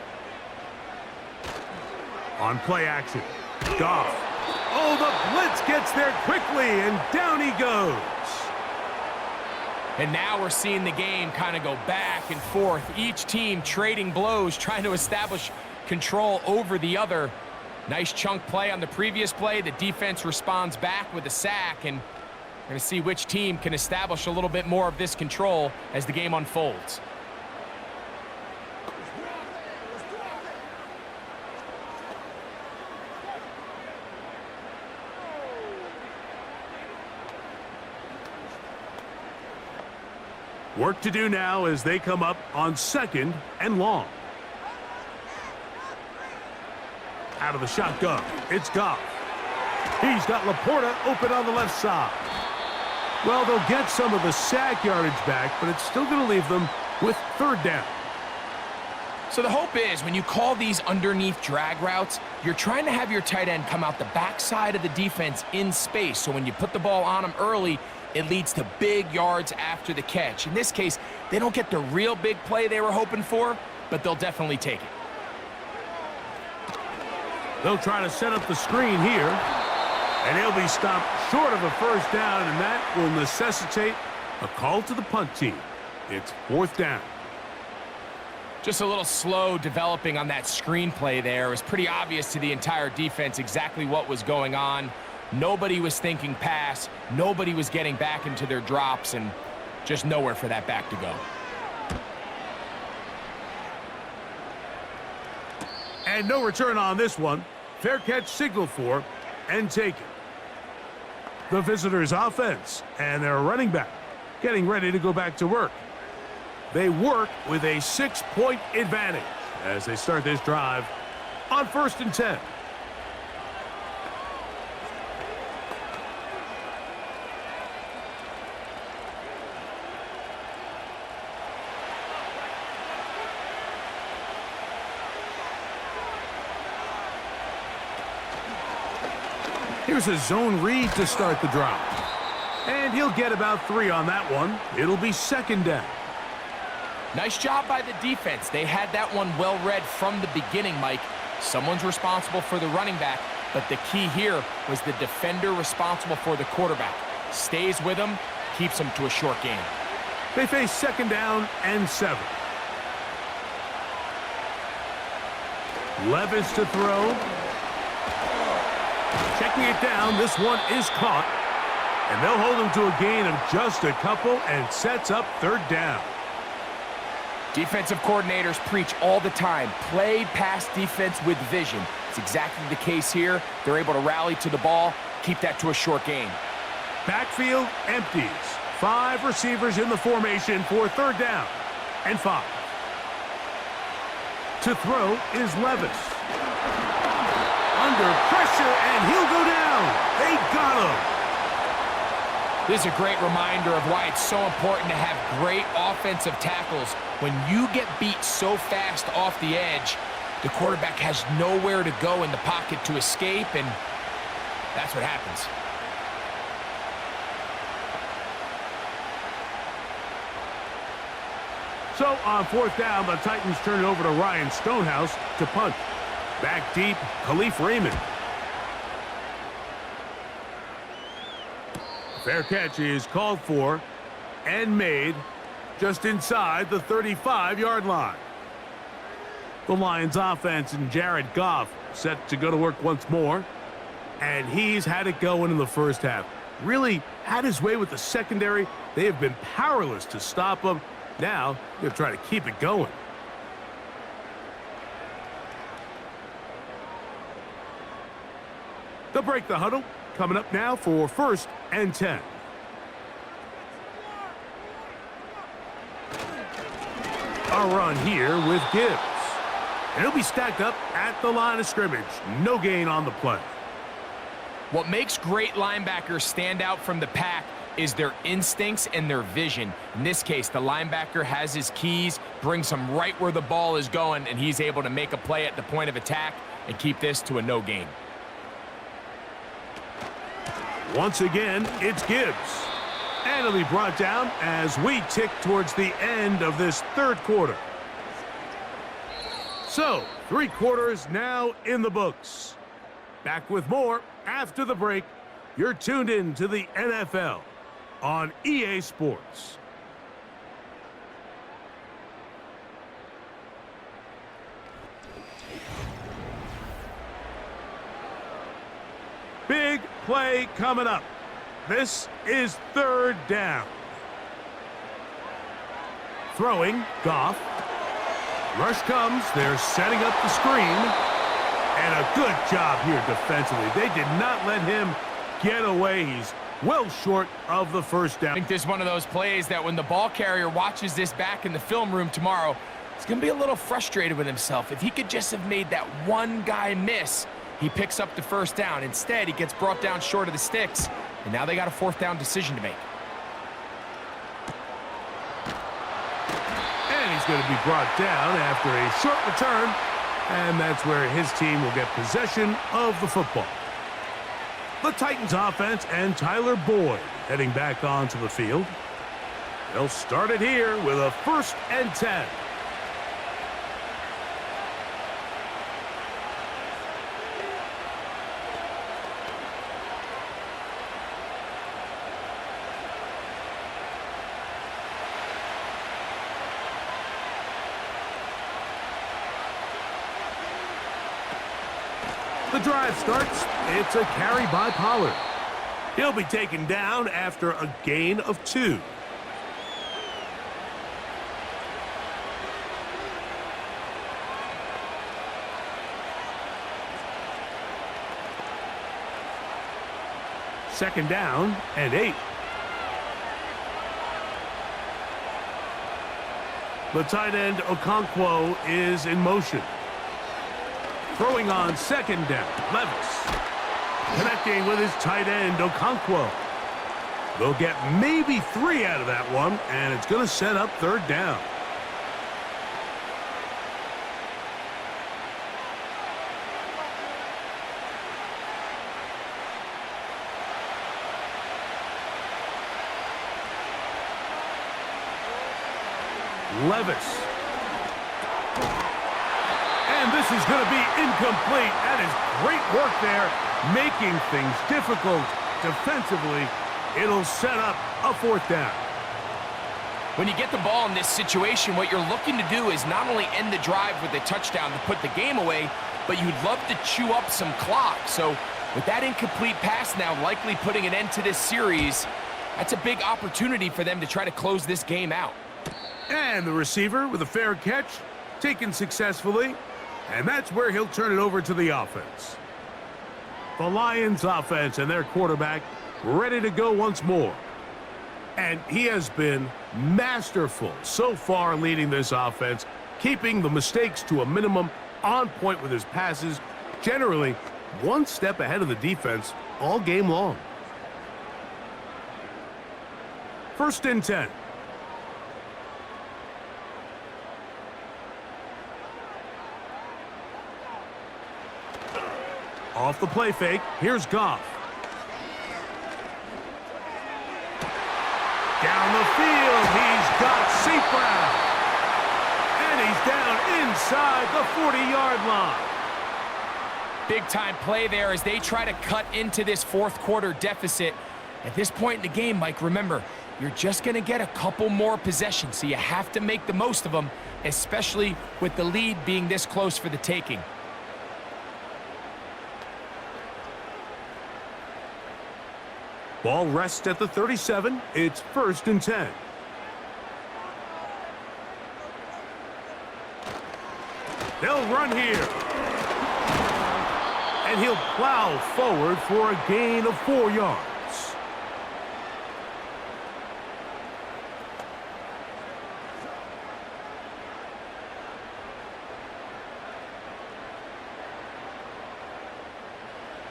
On play action, Goff. Oh, the blitz gets there quickly, and down he goes. And now we're seeing the game kind of go back and forth. Each team trading blows, trying to establish control over the other. Nice chunk play on the previous play. The defense responds back with a sack, and we're going to see which team can establish a little bit more of this control as the game unfolds. Work to do now as they come up on 2nd and long. Out of the shotgun, it's Goff. He's got Laporta open on the left side. Well, they'll get some of the sack yardage back, but it's still going to leave them with 3rd down. So the hope is when you call these underneath drag routes, you're trying to have your tight end come out the backside of the defense in space. So when you put the ball on him early, it leads to big yards after the catch. In this case, they don't get the real big play they were hoping for, but they'll definitely take it. They'll try to set up the screen here, and they'll be stopped short of a 1st down, and that will necessitate a call to the punt team. It's 4th down. Just a little slow developing on that screenplay there. It was pretty obvious to the entire defense exactly what was going on. Nobody was thinking pass. Nobody was getting back into their drops, and just nowhere for that back to go. And no return on this one. Fair catch signaled for and taken. The visitors' offense and their running back getting ready to go back to work. They work with a 6-point advantage as they start this drive on 1st and 10. Here's a zone read to start the drive. And he'll get about 3 on that one. It'll be 2nd down. Nice job by the defense. They had that one well read from the beginning, Mike. Someone's responsible for the running back, but the key here was the defender responsible for the quarterback. Stays with him, keeps him to a short gain. They face 2nd down and 7. Levis to throw. Checking it down, this one is caught. And they'll hold him to a gain of just a couple and sets up 3rd down. Defensive coordinators preach all the time, play pass defense with vision. It's exactly the case here. They're able to rally to the ball, keep that to a short gain. Backfield empties. 5 receivers in the formation for 3rd down and 5. To throw is Levis. Under pressure, and he'll go down. They got him. This is a great reminder of why it's so important to have great offensive tackles. When you get beat so fast off the edge, the quarterback has nowhere to go in the pocket to escape, and that's what happens. So on 4th down, the Titans turn it over to Ryan Stonehouse to punt. Back deep, Khalif Raymond. Fair catch is called for and made just inside the 35-yard line. The Lions offense and Jared Goff set to go to work once more. And he's had it going in the 1st half. Really had his way with the secondary. They have been powerless to stop him. Now they're trying to keep it going. They'll break the huddle. Coming up now for 1st and 10. A run here with Gibbs. And he'll be stacked up at the line of scrimmage. No gain on the play. What makes great linebackers stand out from the pack is their instincts and their vision. In this case, the linebacker has his keys, brings him right where the ball is going, and he's able to make a play at the point of attack and keep this to a no gain. Once again, it's Gibbs. And he'll be brought down as we tick towards the end of this 3rd quarter. So, 3 quarters now in the books. Back with more after the break. You're tuned in to the NFL on EA Sports. Big play coming up. This is 3rd down. Throwing, Goff. Rush comes. They're setting up the screen. And a good job here defensively. They did not let him get away. He's well short of the 1st down. I think this is one of those plays that when the ball carrier watches this back in the film room tomorrow, he's going to be a little frustrated with himself. If he could just have made that one guy miss, he picks up the 1st down. Instead, he gets brought down short of the sticks, and now they got a 4th down decision to make. is going to be brought down after a short return, and that's where his team will get possession of the football. The Titans offense and Tyler Boyd heading back onto the field. They'll start it here with a 1st and 10. The drive starts. It's a carry by Pollard. He'll be taken down after a gain of 2. Second down and 8. The tight end Okonkwo is in motion. Throwing on 2nd down, Levis. Connecting with his tight end, Okonkwo. They'll get maybe 3 out of that one, and it's going to set up 3rd down. Levis. And this is going to be incomplete. That is great work there, making things difficult defensively. It'll set up a 4th down. When you get the ball in this situation, what you're looking to do is not only end the drive with a touchdown to put the game away, but you'd love to chew up some clock. So with that incomplete pass now likely putting an end to this series, that's a big opportunity for them to try to close this game out. And the receiver with a fair catch, taken successfully. And that's where he'll turn it over to the offense. The Lions offense and their quarterback ready to go once more. And he has been masterful so far leading this offense, keeping the mistakes to a minimum, on point with his passes, generally one step ahead of the defense all game long. 1st and 10. Off the play fake, here's Goff. Down the field, he's got St. Brown. And he's down inside the 40-yard line. Big-time play there as they try to cut into this 4th quarter deficit. At this point in the game, Mike, remember, you're just going to get a couple more possessions, so you have to make the most of them, especially with the lead being this close for the taking. Ball rests at the 37. It's 1st and 10. They'll run here. And he'll plow forward for a gain of 4 yards.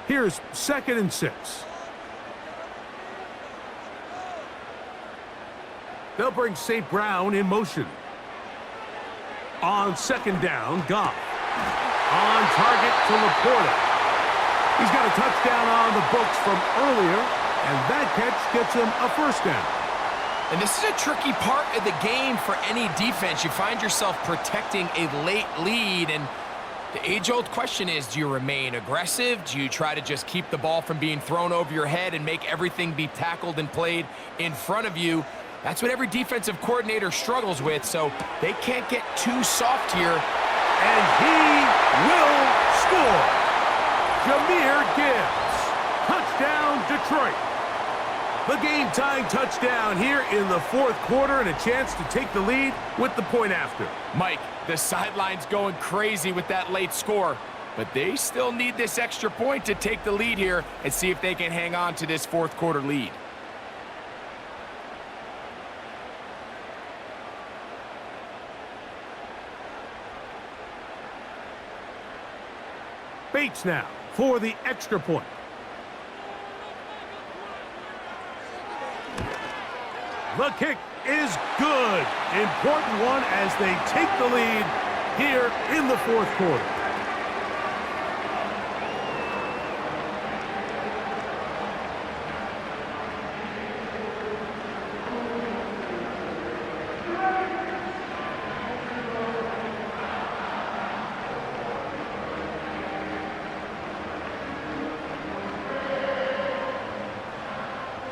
Here's 2nd and 6. They'll bring St. Brown in motion. On 2nd down, Goff. On target to Laporta. He's got a touchdown on the books from earlier, and that catch gets him a 1st down. And this is a tricky part of the game for any defense. You find yourself protecting a late lead, and the age-old question is, do you remain aggressive? Do you try to just keep the ball from being thrown over your head and make everything be tackled and played in front of you? That's what every defensive coordinator struggles with, so they can't get too soft here. And he will score. Jahmyr Gibbs. Touchdown, Detroit. The game-tying touchdown here in the 4th quarter and a chance to take the lead with the point after. Mike, the sideline's going crazy with that late score, but they still need this extra point to take the lead here and see if they can hang on to this 4th quarter lead. Bates now for the extra point. The kick is good. Important one as they take the lead here in the fourth quarter.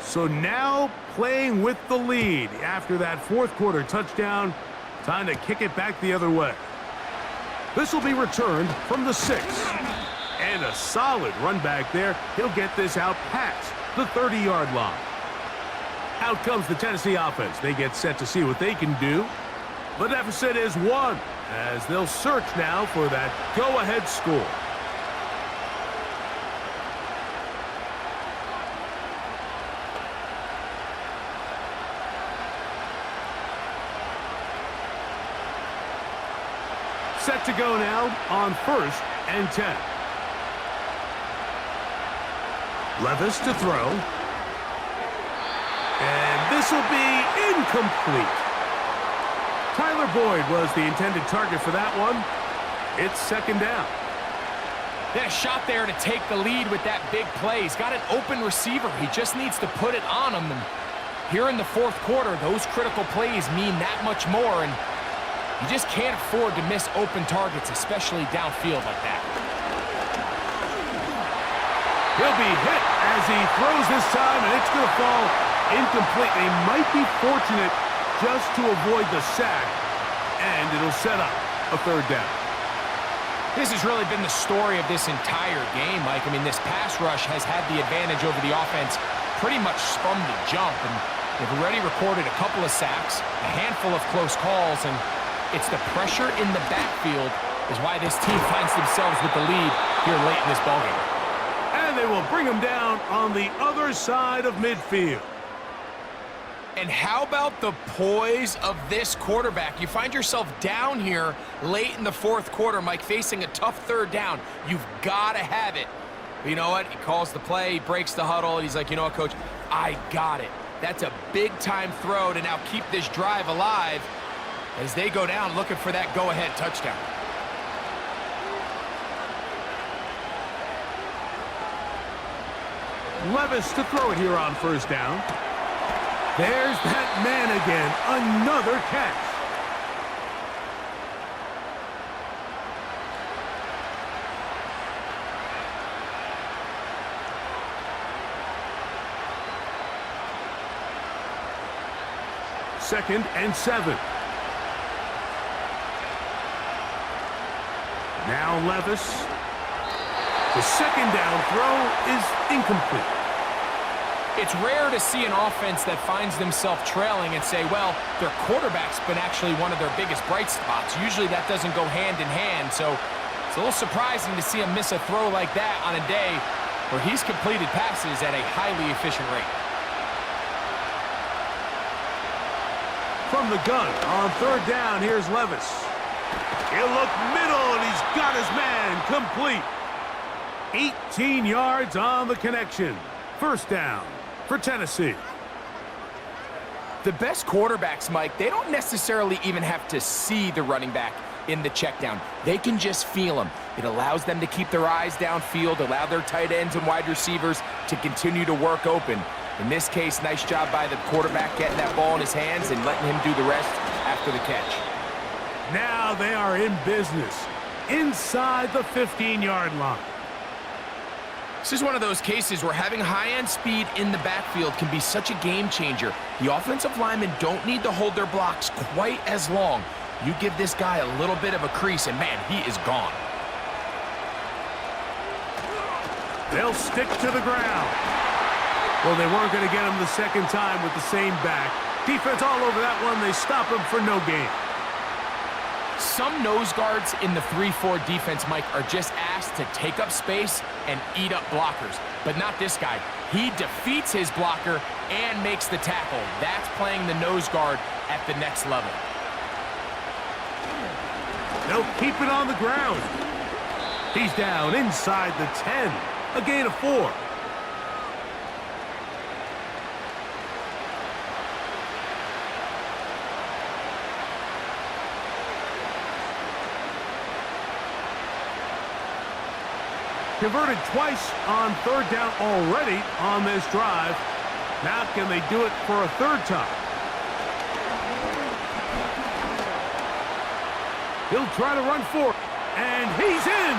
So now playing with the lead after that fourth quarter touchdown. Time to kick it back the other way. This will be returned from the 6. And a solid run back there. He'll get this out past the 30-yard line. Out comes the Tennessee offense. They get set to see what they can do. The deficit is 1 as they'll search now for that go-ahead score. Set to go now on 1st and 10. Levis to throw. And this will be incomplete. Tyler Boyd was the intended target for that one. It's 2nd down. They had a shot there to take the lead with that big play. He's got an open receiver. He just needs to put it on him. And here in the fourth quarter, those critical plays mean that much more. And you just can't afford to miss open targets, especially downfield like that. He'll be hit as he throws this time, and it's going to fall incomplete. They might be fortunate just to avoid the sack, and it'll set up a 3rd down. This has really been the story of this entire game, Mike. I mean, this pass rush has had the advantage over the offense pretty much from the jump, and they've already recorded a couple of sacks, a handful of close calls, and it's the pressure in the backfield is why this team finds themselves with the lead here late in this ballgame. And they will bring him down on the other side of midfield. And how about the poise of this quarterback? You find yourself down here late in the fourth quarter, Mike, facing a tough 3rd down. You've got to have it. But you know what? He calls the play, he breaks the huddle, and he's like, you know what, Coach? I got it. That's a big-time throw to now keep this drive alive as they go down looking for that go-ahead touchdown. Levis to throw it here on 1st down. There's that man again. Another catch. Second and 7. Now Levis. The 2nd down throw is incomplete. It's rare to see an offense that finds themselves trailing and say, well, their quarterback's been actually one of their biggest bright spots. Usually that doesn't go hand in hand, so it's a little surprising to see him miss a throw like that on a day where he's completed passes at a highly efficient rate. From the gun on 3rd down, here's Levis. He'll look middle, and he's got his man complete. 18 yards on the connection. 1st down for Tennessee. The best quarterbacks, Mike, they don't necessarily even have to see the running back in the check down. They can just feel him. It allows them to keep their eyes downfield, allow their tight ends and wide receivers to continue to work open. In this case, nice job by the quarterback getting that ball in his hands and letting him do the rest after the catch. Now they are in business inside the 15-yard line. This is one of those cases where having high-end speed in the backfield can be such a game changer. The offensive linemen don't need to hold their blocks quite as long. You give this guy a little bit of a crease, and man, he is gone. They'll stick to the ground. Well, they weren't going to get him the 2nd time with the same back. Defense all over that one. They stop him for no gain. Some nose guards in the 3-4 defense, Mike, are just asked to take up space and eat up blockers. But not this guy. He defeats his blocker and makes the tackle. That's playing the nose guard at the next level. They'll keep it on the ground. He's down inside the 10. A gain of 4. Converted twice on third down already on this drive. Now can they do it for a third time? He'll try to run for it, and he's in!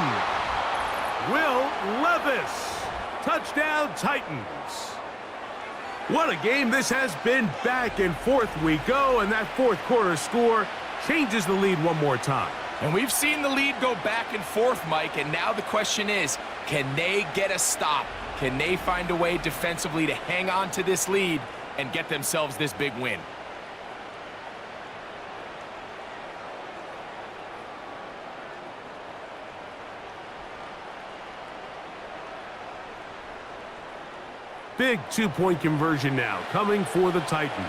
Will Levis. Touchdown, Titans. What a game this has been. Back and forth we go, and that fourth quarter score changes the lead one more time. And we've seen the lead go back and forth, Mike, and now the question is, can they get a stop? Can they find a way defensively to hang on to this lead and get themselves this big win? Big two-point conversion now coming for the Titans.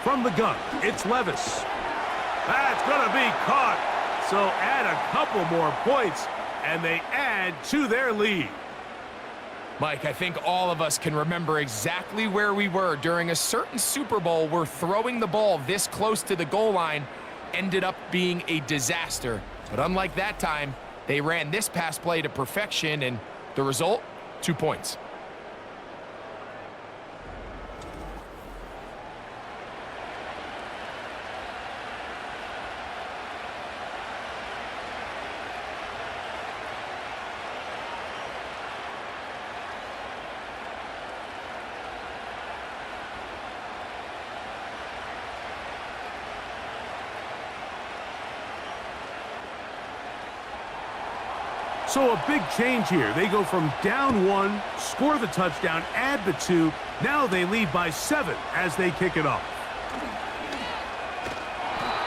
From the gun, it's Levis. That's going to be caught. So add a couple more points, and they add to their lead. Mike, I think all of us can remember exactly where we were during a certain Super Bowl where throwing the ball this close to the goal line ended up being a disaster. But unlike that time, they ran this pass play to perfection, and the result, 2 points. So a big change here. They go from down 1, score the touchdown, add the 2. Now they lead by 7 as they kick it off.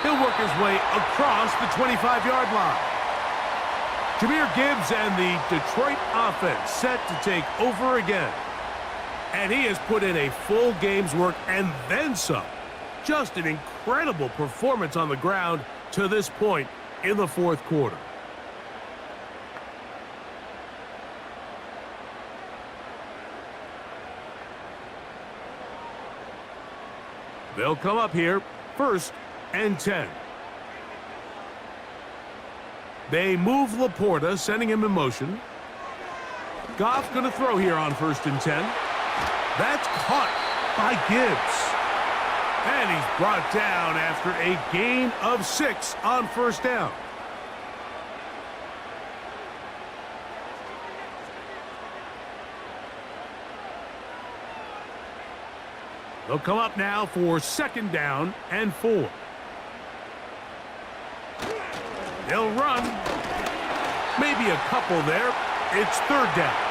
He'll work his way across the 25-yard line. Jahmyr Gibbs and the Detroit offense set to take over again. And he has put in a full game's work and then some. Just an incredible performance on the ground to this point in the fourth quarter. They'll come up here, 1st and 10. They move Laporta, sending him in motion. Goff going to throw here on 1st and 10. That's caught by Gibbs. And he's brought down after a gain of 6 on 1st down. They'll come up now for 2nd down and 4. They'll run. Maybe a couple there. It's 3rd down.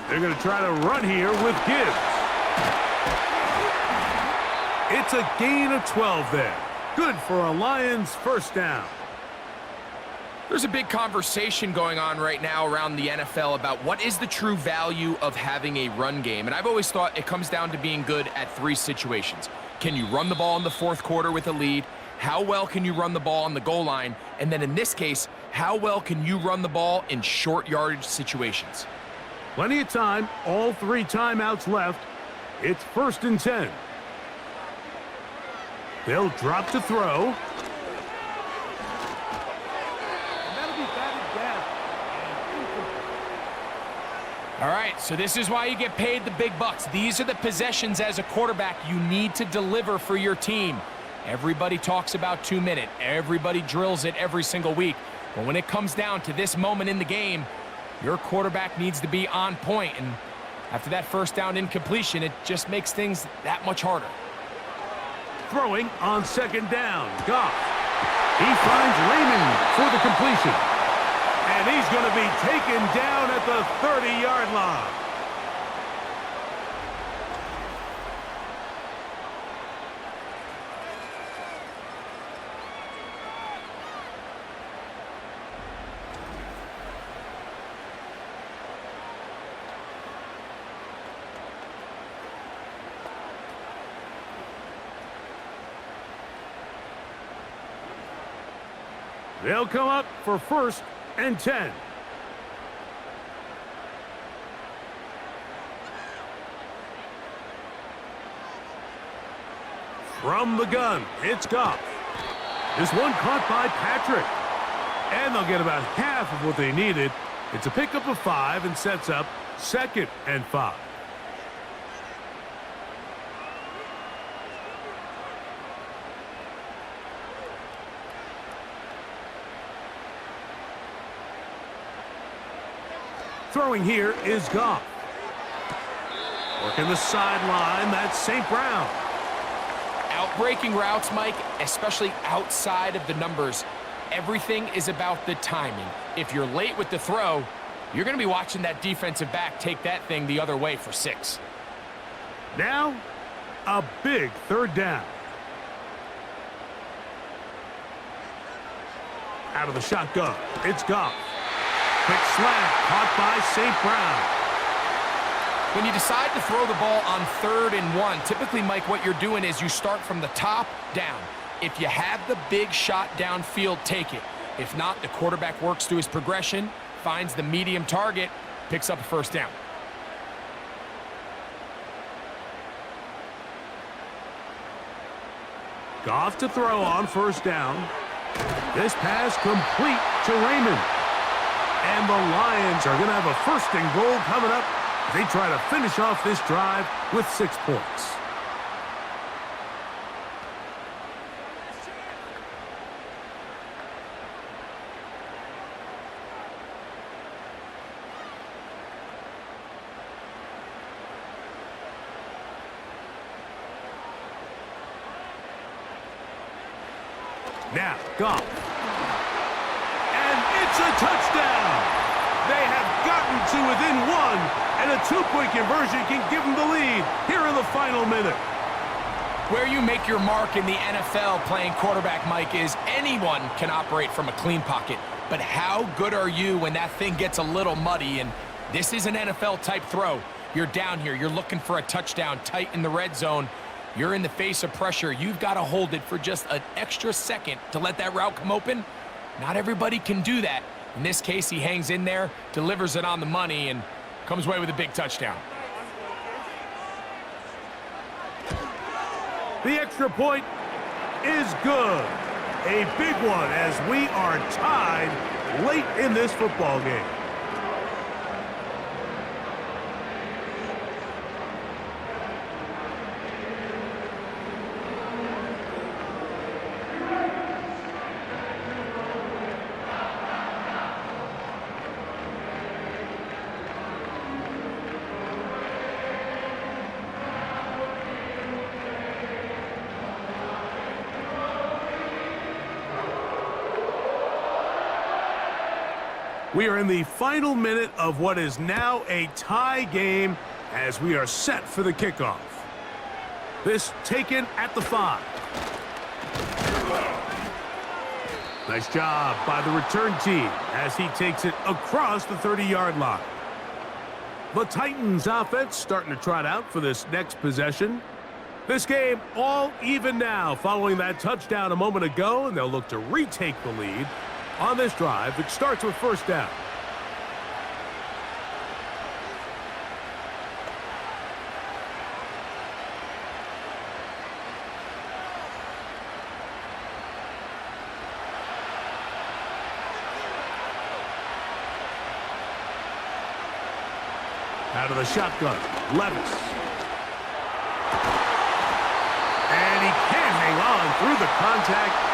They're going to try to run here with Gibbs. It's a gain of 12 there. Good for a Lions 1st down. There's a big conversation going on right now around the NFL about what is the true value of having a run game. And I've always thought it comes down to being good at 3 situations. Can you run the ball in the 4th quarter with a lead? How well can you run the ball on the goal line? And then in this case, how well can you run the ball in short yardage situations? Plenty of time, all 3 timeouts left. It's 1st and 10. They'll drop to throw. And that'll be batted down. All right, so this is why you get paid the big bucks. These are the possessions as a quarterback you need to deliver for your team. Everybody talks about 2-minute. Everybody drills it every single week. But when it comes down to this moment in the game, your quarterback needs to be on point, and after that 1st down incompletion, it just makes things that much harder. Throwing on 2nd down, Goff. He finds Raymond for the completion. And he's going to be taken down at the 30-yard line. They'll come up for 1st and 10. From the gun, it's Goff. This one caught by Patrick. And they'll get about half of what they needed. It's a pickup of 5 and sets up 2nd and 5. Throwing here is Goff. Working the sideline, that's St. Brown. Outbreaking routes, Mike, especially outside of the numbers, everything is about the timing. If you're late with the throw, you're going to be watching that defensive back take that thing the other way for 6. Now, a big 3rd down. Out of the shotgun, it's Goff. Quick slant, caught by St. Brown. When you decide to throw the ball on 3rd and 1, typically, Mike, what you're doing is you start from the top down. If you have the big shot downfield, take it. If not, the quarterback works through his progression, finds the medium target, picks up a 1st down. Goff to throw on 1st down. This pass complete to Raymond. And the Lions are going to have a 1st and goal coming up. They try to finish off this drive with 6 points. Now, Goff. And it's a touchdown. They have gotten to within 1, and a 2-point conversion can give them the lead here in the final minute. Where you make your mark in the NFL playing quarterback, Mike, is anyone can operate from a clean pocket. But how good are you when that thing gets a little muddy? And this is an NFL-type throw. You're down here. You're looking for a touchdown tight in the red zone. You're in the face of pressure. You've got to hold it for just an extra second to let that route come open. Not everybody can do that. In this case, he hangs in there, delivers it on the money, and comes away with a big touchdown. The extra point is good. A big one as we are tied late in this football game. We are in the final minute of what is now a tie game as we are set for the kickoff. This taken at the 5. Nice job by the return team as he takes it across the 30-yard line. The Titans offense starting to trot out for this next possession. This game all even now following that touchdown a moment ago, and they'll look to retake the lead on this drive. It starts with 1st down. Out of the shotgun, Levis. And he can't hang on through the contact.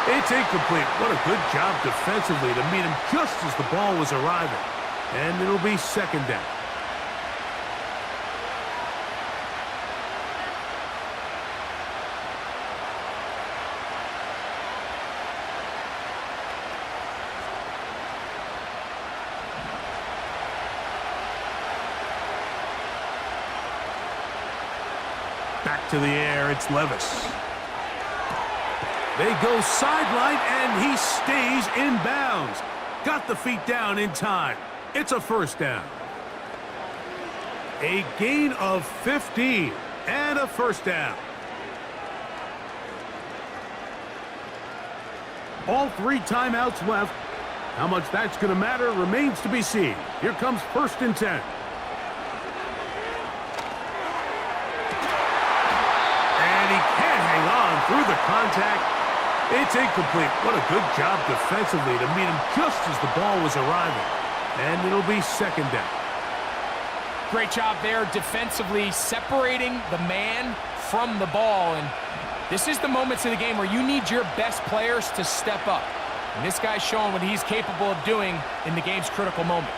It's incomplete. What a good job defensively to meet him just as the ball was arriving. And it'll be 2nd down. Back to the air, it's Levis. They go sideline, and he stays in bounds. Got the feet down in time. It's a 1st down. A gain of 15 and a 1st down. all 3 timeouts left. How much that's going to matter remains to be seen. Here comes 1st and 10. And he can't hang on through the contact. It's incomplete. What a good job defensively to meet him just as the ball was arriving. And it'll be 2nd down. Great job there defensively, separating the man from the ball. And this is the moments of the game where you need your best players to step up. And this guy's showing what he's capable of doing in the game's critical moment.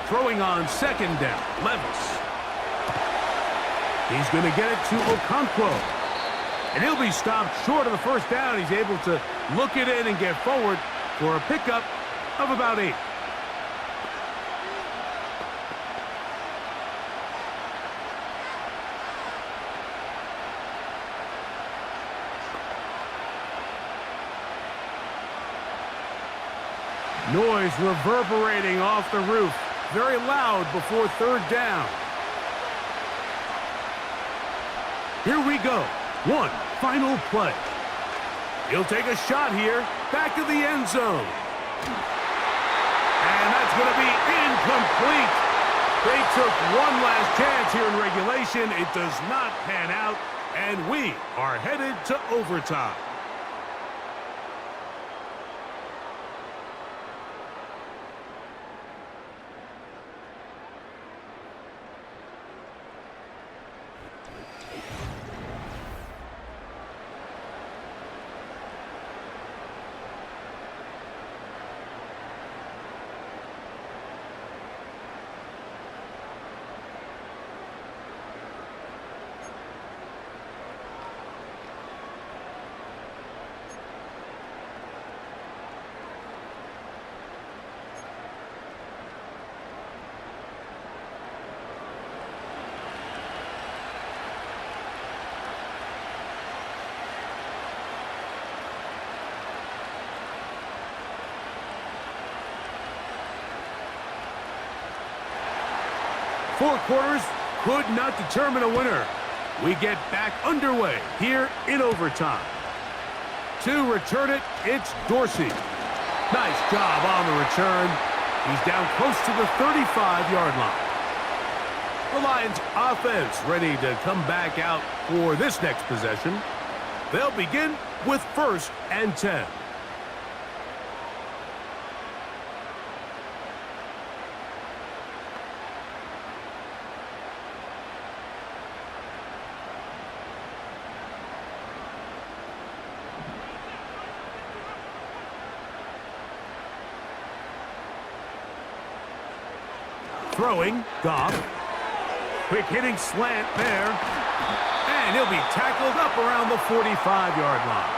Throwing on 2nd down, Levis. He's going to get it to Okonkwo. And he'll be stopped short of the 1st down. He's able to look it in and get forward for a pickup of about 8. Noise reverberating off the roof. Very loud before 3rd down. Here we go. One final play. He'll take a shot here. Back of the end zone. And that's going to be incomplete. They took one last chance here in regulation. It does not pan out. And we are headed to overtime. Four quarters could not determine a winner. We get back underway here in overtime. To return it, it's Dorsey. Nice job on the return. He's down close to the 35-yard line. The Lions offense ready to come back out for this next possession. They'll begin with 1st and 10. Throwing, Goff. Quick hitting slant there. And he'll be tackled up around the 45-yard line.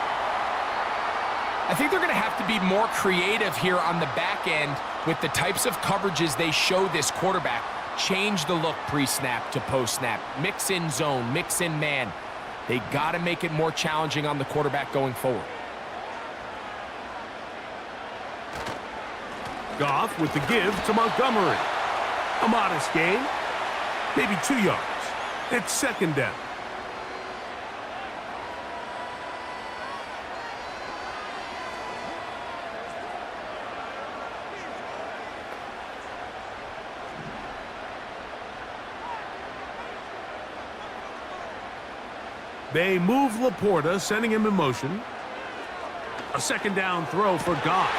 I think they're going to have to be more creative here on the back end with the types of coverages they show this quarterback. Change the look pre-snap to post-snap. Mix in zone, mix in man. They got to make it more challenging on the quarterback going forward. Goff with the give to Montgomery. A modest gain, maybe 2 yards. It's 2nd down. They move Laporta, sending him in motion. A 2nd down throw for Goff.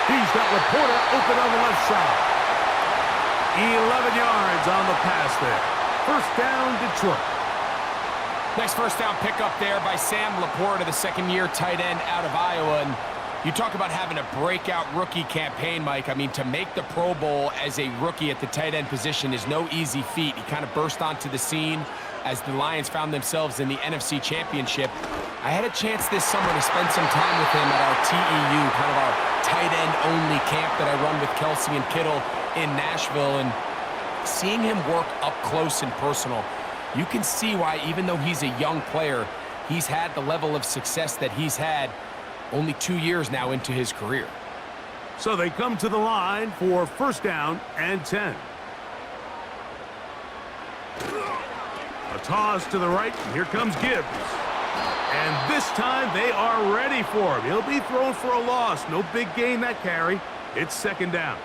He's got Laporta open on the left side. 11 yards on the pass there. 1st down, Detroit. Nice 1st down pickup there by Sam Laporta, the 2nd-year tight end out of Iowa. And you talk about having a breakout rookie campaign, Mike. I mean, to make the Pro Bowl as a rookie at the tight end position is no easy feat. He kind of burst onto the scene as the Lions found themselves in the NFC Championship. I had a chance this summer to spend some time with him at our TEU, kind of our tight end-only camp that I run with Kelsey and Kittle in Nashville, and seeing him work up close and personal, you can see why, even though he's a young player, he's had the level of success that he's had only 2 years now into his career. So they come to the line for 1st down and 10. A toss to the right, and here comes Gibbs. And this time they are ready for him. He'll be thrown for a loss. No big gain that carry. It's second down.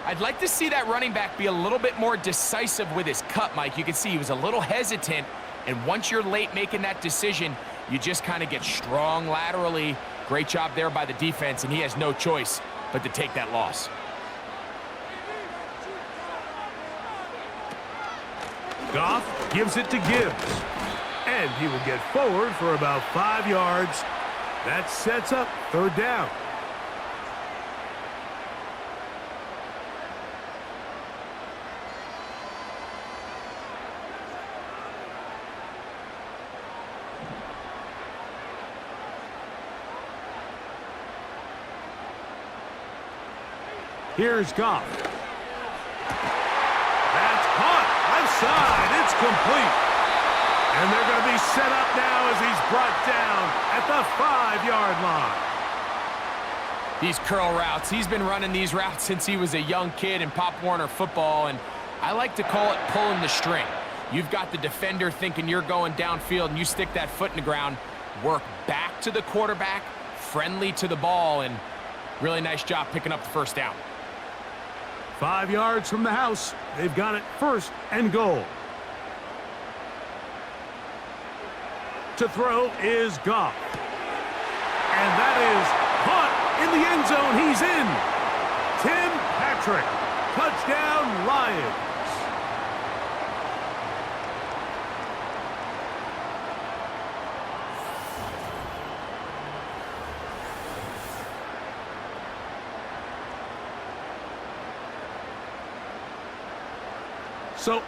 I'd like to see that running back be a little bit more decisive with his cut, Mike. You can see he was a little hesitant, and once you're late making that decision, you just kind of get strong laterally. Great job there by the defense, and he has no choice but to take that loss. Goff gives it to Gibbs. And he will get forward for about 5 yards. That sets up third down. Here's Goff. That's caught. Left side. It's complete. And they're going to be set up now as he's brought down at the 5-yard line. These curl routes, he's been running these routes since he was a young kid in Pop Warner football, and I like to call it pulling the string. You've got the defender thinking you're going downfield, and you stick that foot in the ground, work back to the quarterback, friendly to the ball, and really nice job picking up the first down. 5 yards from the house. They've got it first and goal. To throw is Goff. And that is caught in the end zone. He's in. Tim Patrick. Touchdown, Lions. So